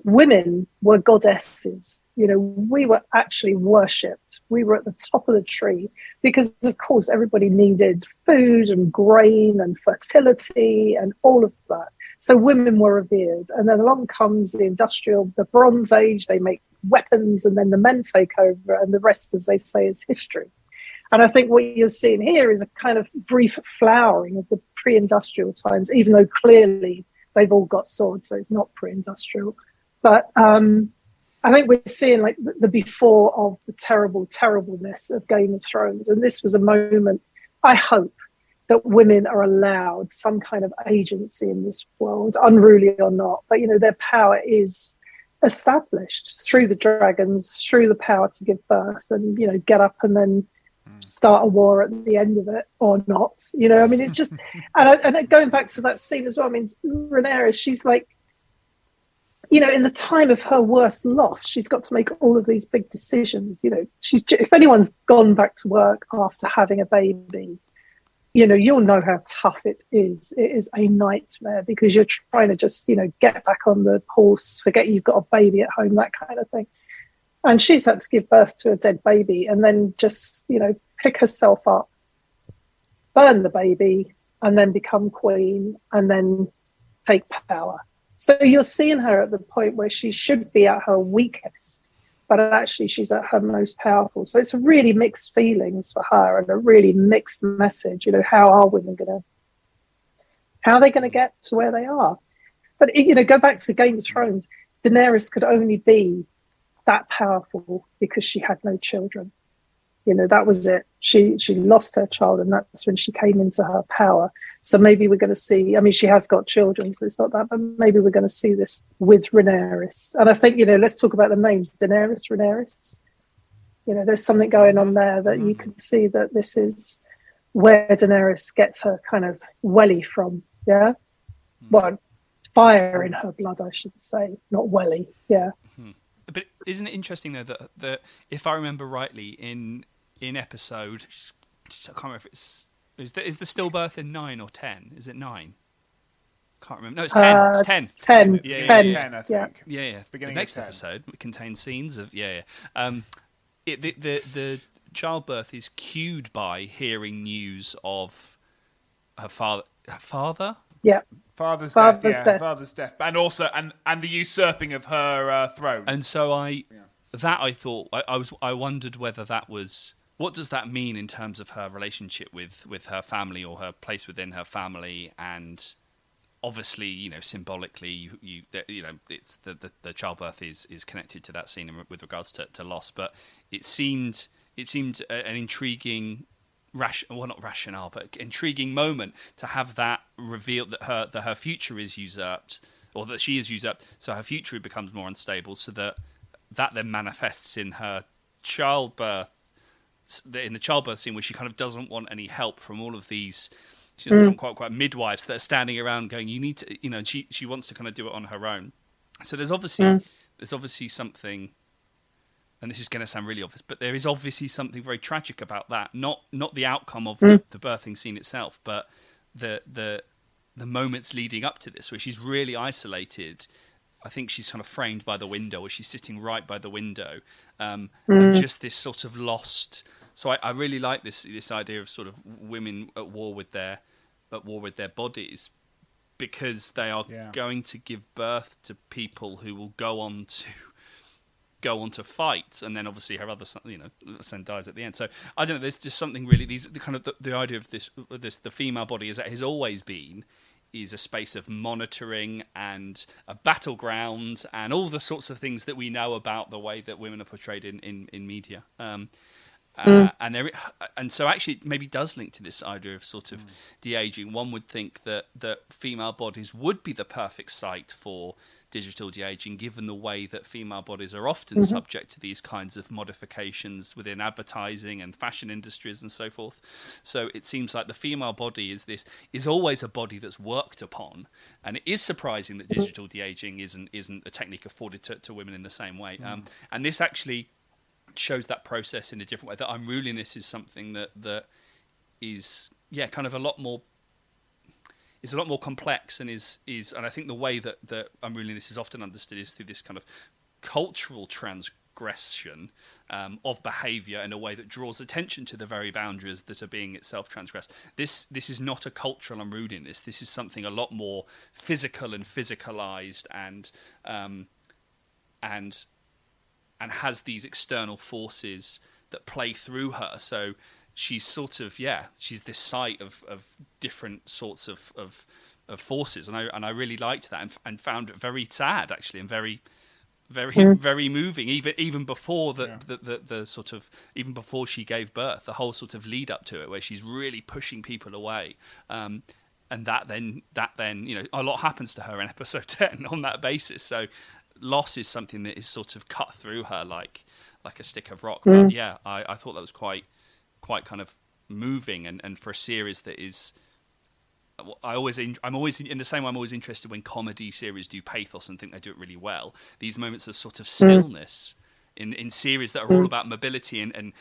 women were goddesses. We were actually worshipped. We were at the top of the tree because, of course, everybody needed food and grain and fertility and all of that. So women were revered. And then along comes the Bronze Age, they make weapons, and then the men take over, and the rest, as they say, is history. And I think what you're seeing here is a kind of brief flowering of the pre-industrial times, even though clearly they've all got swords, so it's not pre-industrial. But I think we're seeing like the before of the terribleness of Game of Thrones. And this was a moment, I hope, that women are allowed some kind of agency in this world, unruly or not. But, their power is established through the dragons, through the power to give birth and, get up and then start a war at the end of it or not. It's just, and going back to that scene as well, Rhaenyra, she's like, in the time of her worst loss, she's got to make all of these big decisions. If anyone's gone back to work after having a baby, you'll know how tough it is. It is a nightmare because you're trying to just, get back on the horse, forget you've got a baby at home, that kind of thing. And she's had to give birth to a dead baby and then just, pick herself up burn the baby, and then become queen, and then take power. So you're seeing her at the point where she should be at her weakest, but actually she's at her most powerful. So it's really mixed feelings for her and a really mixed message. How are women how are they going to get to where they are? But, go back to Game of Thrones. Daenerys could only be that powerful because she had no children. That was it. She lost her child, and that's when she came into her power. So maybe we're going to see, she has got children, so it's not that, but maybe we're going to see this with Rhaenyra. And I think, let's talk about the names. Daenerys, Rhaenyra. There's something going on there that you can see that this is where Daenerys gets her kind of welly from. Yeah. Well, fire in her blood, I should say, not welly. Yeah. But isn't it interesting though that if I remember rightly in episode, I can't remember if is the stillbirth in 9 or 10? Is it 9? Can't remember. No, it's 10. It's 10. It's 10. Yeah, 10. 10, I think. Yeah. The next episode contains scenes of the childbirth is cued by hearing news of her father. Yeah. Father's death, and also and the usurping of her throne. And so I wondered whether that was, what does that mean in terms of her relationship with her family or her place within her family, and obviously symbolically it's the childbirth is connected to that scene with regards to loss, but it seemed an intriguing. Not rationale, but intriguing moment to have that revealed that her future is usurped, or that she is usurped, so her future becomes more unstable, so that then manifests in her childbirth, in the childbirth scene, where she kind of doesn't want any help from all of these some quite midwives that are standing around going, you need to, and she wants to kind of do it on her own. So there's obviously something. And this is going to sound really obvious, but there is obviously something very tragic about that. Not the outcome of the birthing scene itself, but the moments leading up to this, where she's really isolated. I think she's kind of framed by the window, or she's sitting right by the window, and just this sort of lost. So I really like this idea of sort of women at war with their bodies, because they are going to give birth to people who will go on to fight, and then obviously her other son dies at the end. So I don't know. There's just something really. The idea of this the female body has always been is a space of monitoring and a battleground and all the sorts of things that we know about the way that women are portrayed in media. And so actually it maybe does link to this idea of sort of de-aging. One would think that female bodies would be the perfect site for digital de-aging, given the way that female bodies are often subject to these kinds of modifications within advertising and fashion industries and so forth. So it seems like the female body is always a body that's worked upon, and it is surprising that digital de-aging isn't a technique afforded to women in the same way. And this actually shows that process in a different way. That unruliness is something that is kind of a lot more complex, and and I think the way that unruliness is often understood is through this kind of cultural transgression of behaviour in a way that draws attention to the very boundaries that are being itself transgressed. This is not a cultural unruliness. This is something a lot more physical and physicalized, and has these external forces that play through her. So she's sort of she's this site of different sorts of forces, and I really liked that, and found it very sad actually, and very very moving, even before the sort of, even before she gave birth, the whole sort of lead up to it, where she's really pushing people away, and that then a lot happens to her in episode 10 on that basis. So loss is something that is sort of cut through her like a stick of rock. But I thought that was quite kind of moving, and for a series that is, I'm always in the same way. I'm always interested when comedy series do pathos and think they do it really well. These moments of sort of stillness in series that are all about mobility and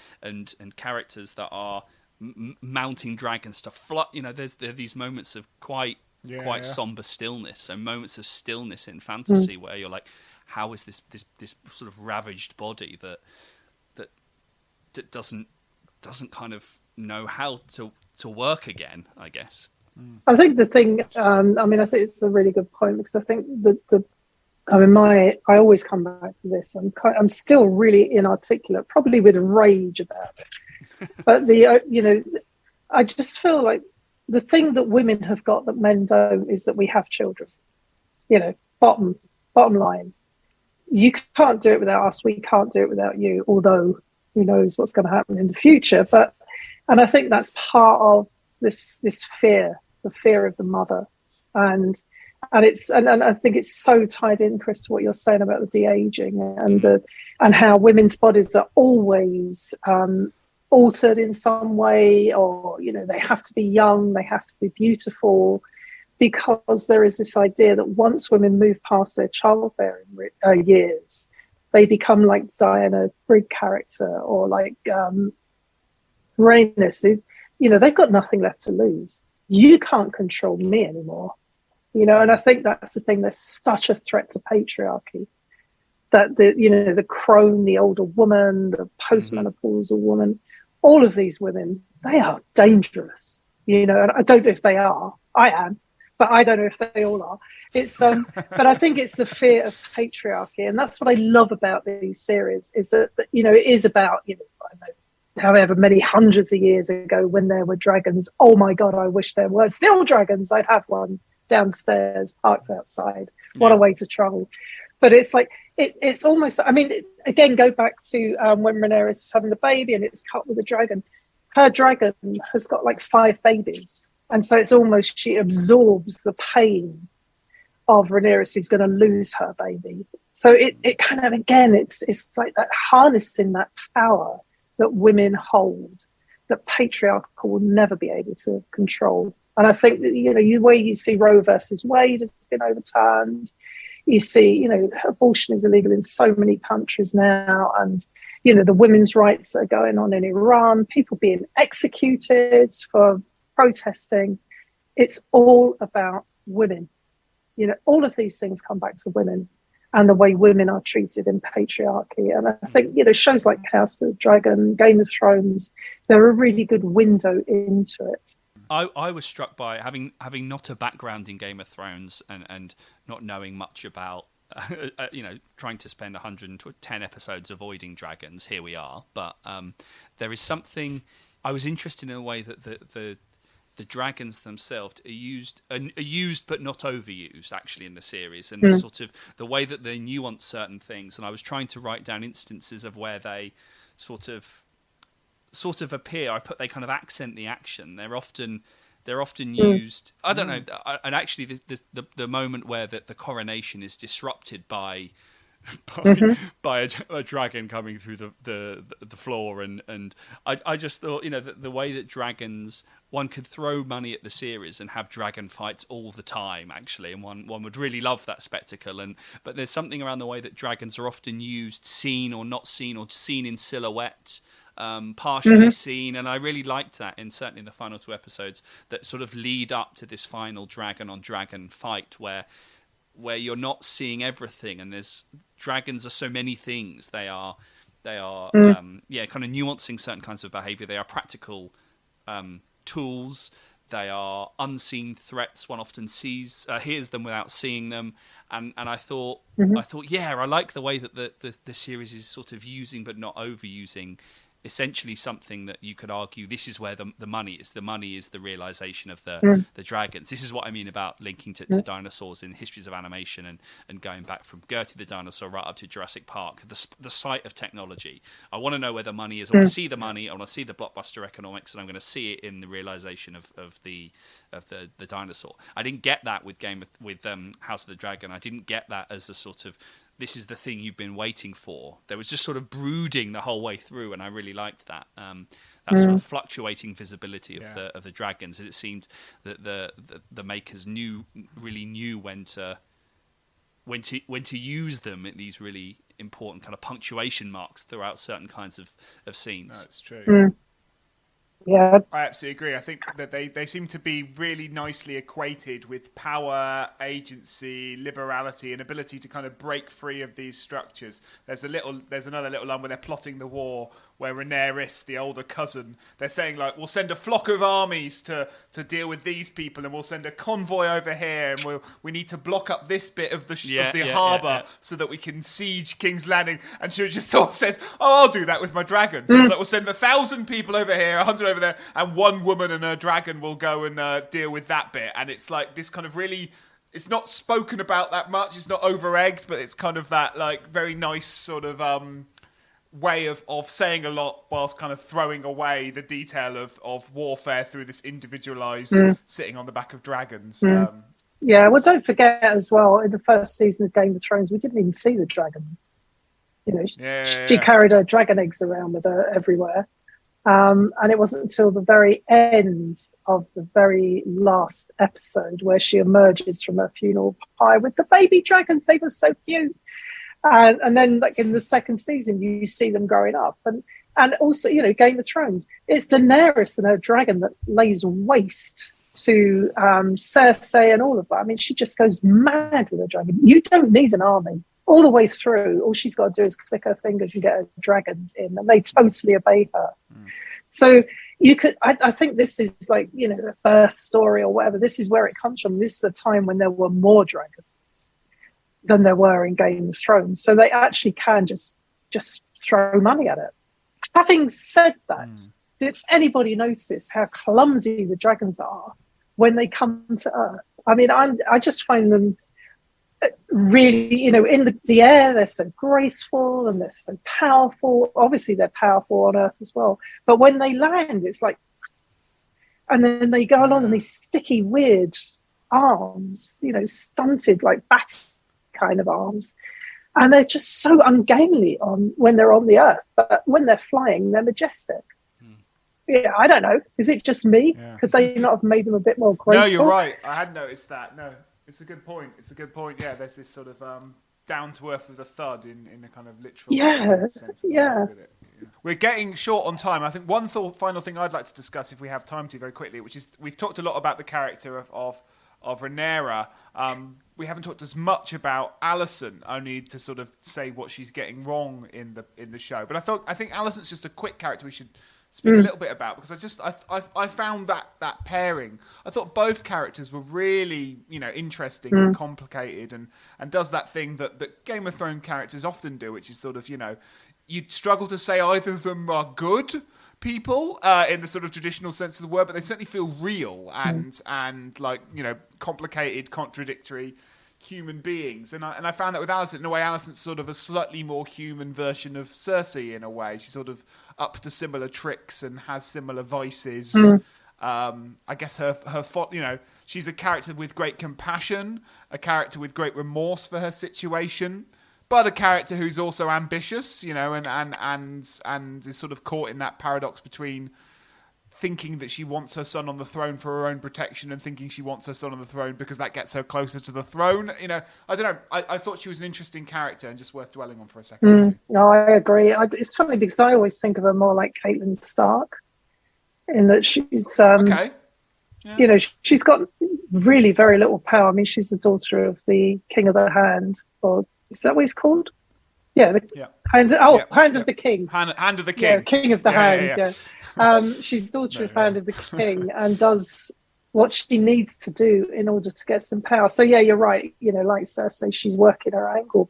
characters that are mounting dragons to fly. There are these moments of quite somber stillness. So moments of stillness in fantasy where you're like, how is this sort of ravaged body that doesn't kind of know how work again, I guess. I think the thing, I think it's a really good point, because I think I always come back to this. I'm still really inarticulate, probably with rage about it. But I just feel like the thing that women have got that men don't is that we have children. Bottom line. You can't do it without us. We can't do it without you. Although who knows what's going to happen in the future? And I think that's part of this fear, the fear of the mother, and I think it's so tied in, Chris, to what you're saying about the de-aging and how women's bodies are always altered in some way, or they have to be young, they have to be beautiful, because there is this idea that once women move past their childbearing years, they become like Diana Brigg character, or like Rhaenys, who, they've got nothing left to lose. You can't control me anymore. And I think that's the thing. There's such a threat to patriarchy that the crone, the older woman, the postmenopausal woman, all of these women, they are dangerous. And I don't know if they are. I am, but I don't know if they all are. It's but I think it's the fear of patriarchy, and that's what I love about these series. Is that it is about I don't know, however many hundreds of years ago when there were dragons. Oh my God, I wish there were still dragons. I'd have one downstairs parked outside. What a way to travel. But it's like it's almost, again, go back to when Rhaenyra is having the baby and it's cut with a dragon. Her dragon has got like 5 babies, and so it's almost she absorbs the pain of Rhaenyra, who's going to lose her baby. So it kind of, again, it's like that harnessing that power that women hold, that patriarchal will never be able to control. And I think that, where you see Roe versus Wade has been overturned, you see, abortion is illegal in so many countries now, and, the women's rights that are going on in Iran, people being executed for protesting. It's all about women. All of these things come back to women and the way women are treated in patriarchy. And I think, shows like House of Dragon, Game of Thrones, they're a really good window into it. I was struck by having not a background in Game of Thrones and not knowing much about, trying to spend 110 episodes avoiding dragons. Here we are. But there is something, I was interested in the way that the dragons themselves are used but not overused, actually, in the series, and the sort of the way that they nuance certain things. And I was trying to write down instances of where they sort of appear. They kind of accent the action. They're often used. I don't know. And actually, the moment where the coronation is disrupted by a dragon coming through the floor, and I just thought, the way that dragons, one could throw money at the series and have dragon fights all the time, actually, and one would really love that spectacle. But there's something around the way that dragons are often used, seen or not seen, or seen in silhouette, partially seen, and I really liked that certainly in the final 2 episodes that sort of lead up to this final dragon on dragon fight where you're not seeing everything, and dragons are so many things. They are kind of nuancing certain kinds of behavior. They are practical tools. They are unseen threats. One often hears them without seeing them, and I thought, I like the way that the series is sort of using but not overusing essentially something that you could argue this is where the money is. The money is the realization of the dragons. This is what I mean about linking to dinosaurs in histories of animation and going back from Gertie the dinosaur right up to Jurassic Park. The site of technology. I want to know where the money is. I want to see the money. I want to see the blockbuster economics, and I'm going to see it in the realization of the dinosaur. I didn't get that with House of the Dragon. I didn't get that as a sort of, this is the thing you've been waiting for. There was just sort of brooding the whole way through, and I really liked that. That sort of fluctuating visibility of the dragons. And it seemed that the makers really knew when to use them at these really important kind of punctuation marks throughout certain kinds of scenes. That's true. Yeah, I absolutely agree. I think that they seem to be really nicely equated with power, agency, liberality, and ability to kind of break free of these structures. There's another little line where they're plotting the war where Rhaenyra, the older cousin, they're saying like, we'll send a flock of armies to deal with these people, and we'll send a convoy over here, and we need to block up this bit of the harbour so that we can siege King's Landing. And she just sort of says, oh, I'll do that with my dragon. So it's like, we'll send 1,000 people over here, 100 over there, and one woman and her dragon will go and deal with that bit. And it's like this kind of really... It's not spoken about that much. It's not over-egged, but it's kind of that like very nice sort of way of saying a lot whilst kind of throwing away the detail of warfare through this individualised sitting on the back of dragons. Yeah, well, don't forget as well, in the first season of Game of Thrones, we didn't even see the dragons. You know, she carried her dragon eggs around with her everywhere. And it wasn't until the very end of the very last episode where she emerges from her funeral pyre with the baby dragons. They were so cute. And then, like in the second season, you see them growing up. And also, you know, Game of Thrones, it's Daenerys and her dragon that lays waste to Cersei and all of that. I mean, she just goes mad with her dragon. You don't need an army. All the way through, all she's got to do is click her fingers and get her dragons in, and they totally obey her. So you could, I think this is like, you know, the birth story or whatever. This is where it comes from. This is a time when there were more dragons than there were in Game of Thrones. So they actually can just throw money at it. Having said that, did anybody notice how clumsy the dragons are when they come to Earth? I mean, I just find them really, you know, in the air, they're so graceful and they're so powerful. Obviously, they're powerful on Earth as well. But when they land, it's like, and then they go along and these sticky, weird arms, you know, stunted, like bat kind of arms. And they're just so ungainly when they're on the Earth. But when they're flying, they're majestic. Yeah, I don't know. Is it just me? Yeah. Could they not have made them a bit more graceful? No, you're right. I hadn't noticed that. No. It's a good point. Yeah, there's this sort of down to earth with a thud in a kind of literal sense. Yeah. We're getting short on time. I think one final thing I'd like to discuss, if we have time to, very quickly, which is we've talked a lot about the character of Rhaenyra. We haven't talked as much about Alicent, only to sort of say what she's getting wrong in the show. But I think Alicent's just a quick character we should speak a little bit about, because I found that pairing. I thought both characters were really, you know, interesting and complicated, and does that thing that Game of Thrones characters often do, which is sort of, you know, you'd struggle to say either of them are good people in the sort of traditional sense of the word, but they certainly feel real and like, you know, complicated, contradictory human beings. And I found that with Alicent, in a way, Alicent's sort of a slightly more human version of Cersei in a way. She's sort of up to similar tricks and has similar vices. I guess her you know, she's a character with great compassion, a character with great remorse for her situation, but a character who's also ambitious, you know, and is sort of caught in that paradox between thinking that she wants her son on the throne for her own protection and thinking she wants her son on the throne because that gets her closer to the throne. You know, I don't know. I thought she was an interesting character and just worth dwelling on for a second. No, I agree. It's funny because I always think of her more like Catelyn Stark, in that she's, you know, she's got really very little power. I mean, she's the daughter of the King of the Hand, or is that what he's called? Yeah, Hand of the King. Hand of the King. Yeah, King of the Hand, she's daughter of Hand of the King and does what she needs to do in order to get some power. So, yeah, you're right. You know, like Cersei, she's working her angle.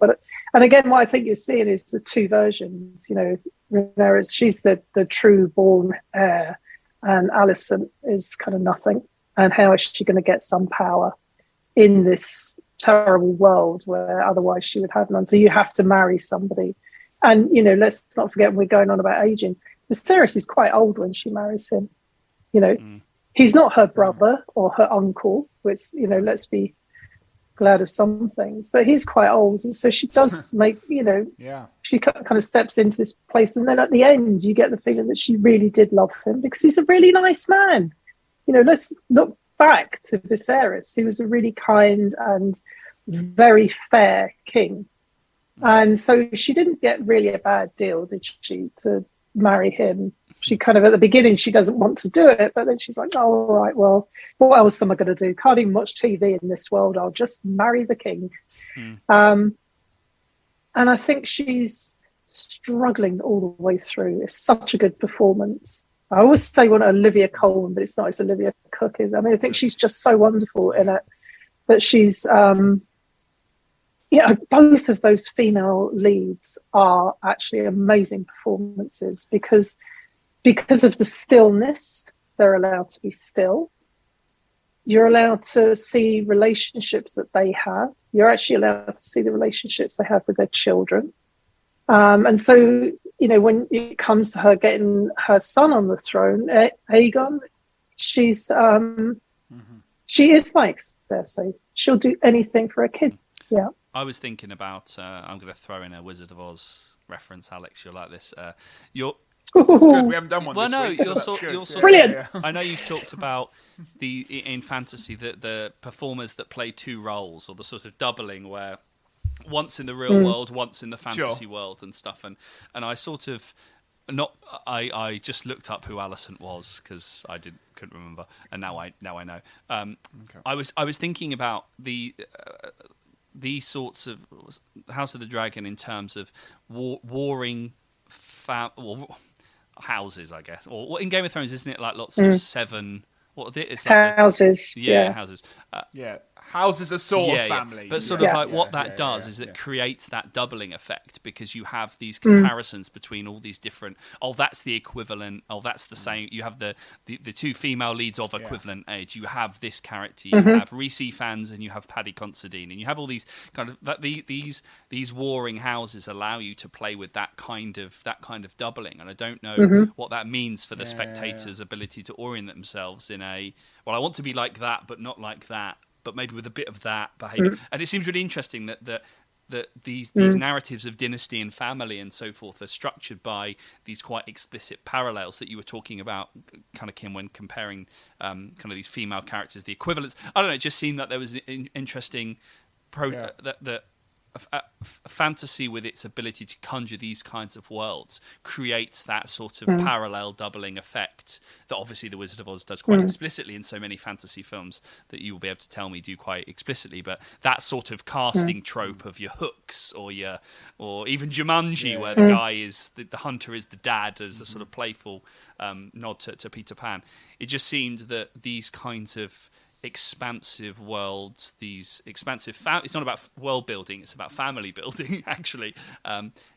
And again, what I think you're seeing is the two versions. You know, Rhaenyra, she's the true born heir, and Alicent is kind of nothing. And how is she going to get some power in this terrible world where otherwise she would have none? So you have to marry somebody. And, you know, let's not forget, we're going on about aging. Viserys is quite old when she marries him. You know, he's not her brother or her uncle, which, you know, let's be glad of some things, but he's quite old. And so she does make, you know, she kind of steps into this place. And then at the end, you get the feeling that she really did love him because he's a really nice man. You know, let's look back to Viserys, who was a really kind and very fair king. And so she didn't get really a bad deal, did she, to marry him? She kind of, at the beginning, she doesn't want to do it, but then she's like, oh, all right, well, what else am I going to do? Can't even watch TV in this world. I'll just marry the king. And I think she's struggling all the way through. It's such a good performance. I always say one Olivia Colman, but it's not. It's Olivia Cook. I mean, I think she's just so wonderful in it. But she's, both of those female leads are actually amazing performances because of the stillness. They're allowed to be still. You're allowed to see relationships that they have. You're actually allowed to see the relationships they have with their children. And so, when it comes to her getting her son on the throne, Aegon, she is like Cersei. She'll do anything for her kid. Yeah. I was thinking about, I'm going to throw in a Wizard of Oz reference, Alex. You'll like this. That's good. We haven't done one this week, you're so that's good. Brilliant. I know you've talked about in fantasy the performers that play two roles, or the sort of doubling where once in the real world, once in the fantasy world and stuff. And I sort of I just looked up who Alicent was because I couldn't remember, and now I know. I was thinking about these sorts of House of the Dragon in terms of warring houses, I guess. Or in Game of Thrones, isn't it like lots of seven? What it's like houses? Houses. Houses are sort of families. But sort of like what that does is it creates that doubling effect because you have these comparisons between all these different. Oh, that's the equivalent. Oh, that's the same. You have the two female leads of equivalent age. You have this character. You have Rhys fans and you have Paddy Considine, and you have all these kind of these warring houses allow you to play with that kind of doubling. And I don't know what that means for the spectator's ability to orient themselves in I want to be like that, but not like that. But maybe with a bit of that behaviour. And it seems really interesting that these narratives of dynasty and family and so forth are structured by these quite explicit parallels that you were talking about, kind of, Kim, when comparing kind of these female characters, the equivalents. I don't know, it just seemed that there was an interesting that fantasy with its ability to conjure these kinds of worlds creates that sort of parallel doubling effect that obviously the Wizard of Oz does quite explicitly in so many fantasy films that you will be able to tell me do quite explicitly. But that sort of casting trope of your hooks or even Jumanji where the guy is the hunter is the dad as a sort of playful nod to Peter Pan. It just seemed that these kinds of expansive worlds, these expansive it's not about world building, it's about family building actually,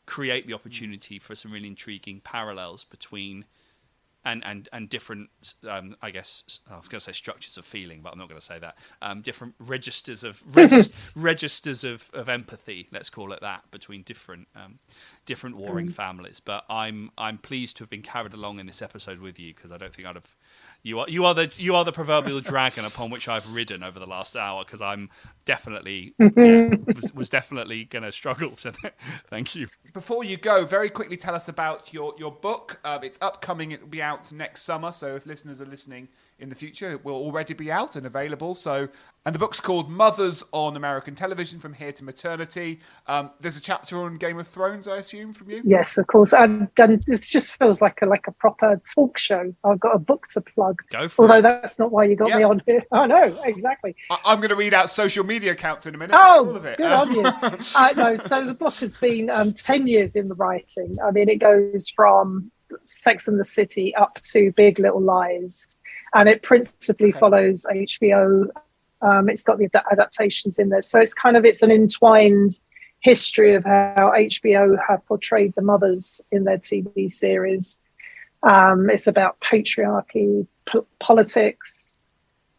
create the opportunity for some really intriguing parallels between and different I guess I was going to say structures of feeling, but I'm not going to say that, different registers of empathy, let's call it that, between different warring families. But I'm pleased to have been carried along in this episode with you, because I don't think I'd have. You are the proverbial dragon upon which I've ridden over the last hour, because I'm definitely was definitely going to struggle. So thank you. Before you go, very quickly tell us about your book. It's upcoming. It will be out next summer. So if listeners are listening in the future, it will already be out and available. And the book's called Mothers on American Television: From Here to Maternity. There's a chapter on Game of Thrones, I assume, from you? Yes, of course. And it just feels like a proper talk show. I've got a book to plug. Go for Although it. That's not why you got me on here. Oh, no, exactly. I'm going to read out social media accounts in a minute. Oh, all of it. good on you. No, so the book has been 10 years in the writing. I mean, it goes from Sex and the City up to Big Little Lies. And it principally follows HBO. It's got the adaptations in there. So it's an entwined history of how HBO have portrayed the mothers in their TV series. It's about patriarchy, politics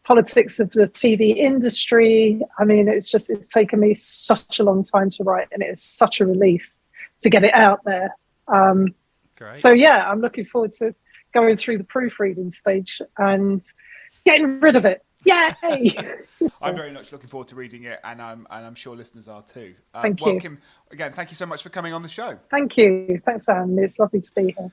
of the TV industry. I mean, it's taken me such a long time to write, and it is such a relief to get it out there. Great. So yeah, I'm looking forward to going through the proofreading stage and getting rid of it. Yay! I'm very much looking forward to reading it, and I'm sure listeners are too. Thank you. Kim, again, thank you so much for coming on the show. Thank you. Thanks for having me. It's lovely to be here.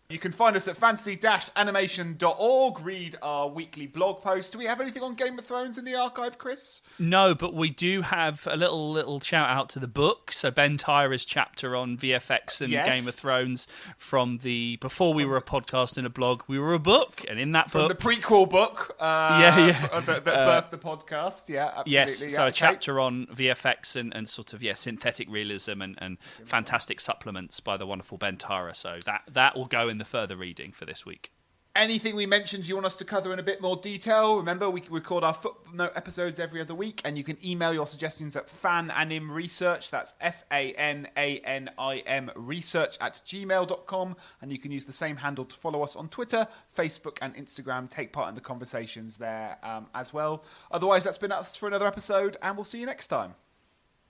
You can find us at fantasy-animation.org, read our weekly blog post. Do we have anything on Game of Thrones in the archive, Chris? No, but we do have a little shout out to the book. So Ben Tauris' chapter on VFX and Game of Thrones from the Before We Were a Podcast and a Blog, We Were a Book. And in that book... From the prequel book that birthed the podcast. Yeah, absolutely. Yes, so a chapter on VFX and sort of, synthetic realism and fantastic supplements by the wonderful Ben Tauris. So that will go in the further reading for this week. Anything we mentioned you want us to cover in a bit more detail? Remember, we record our footnote episodes every other week, and you can email your suggestions at fananimresearch, that's FANANIM research@gmail.com, and you can use the same handle to follow us on Twitter, Facebook and Instagram. Take part in the conversations there as well. Otherwise, that's been us for another episode, and we'll see you next time.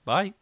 Bye.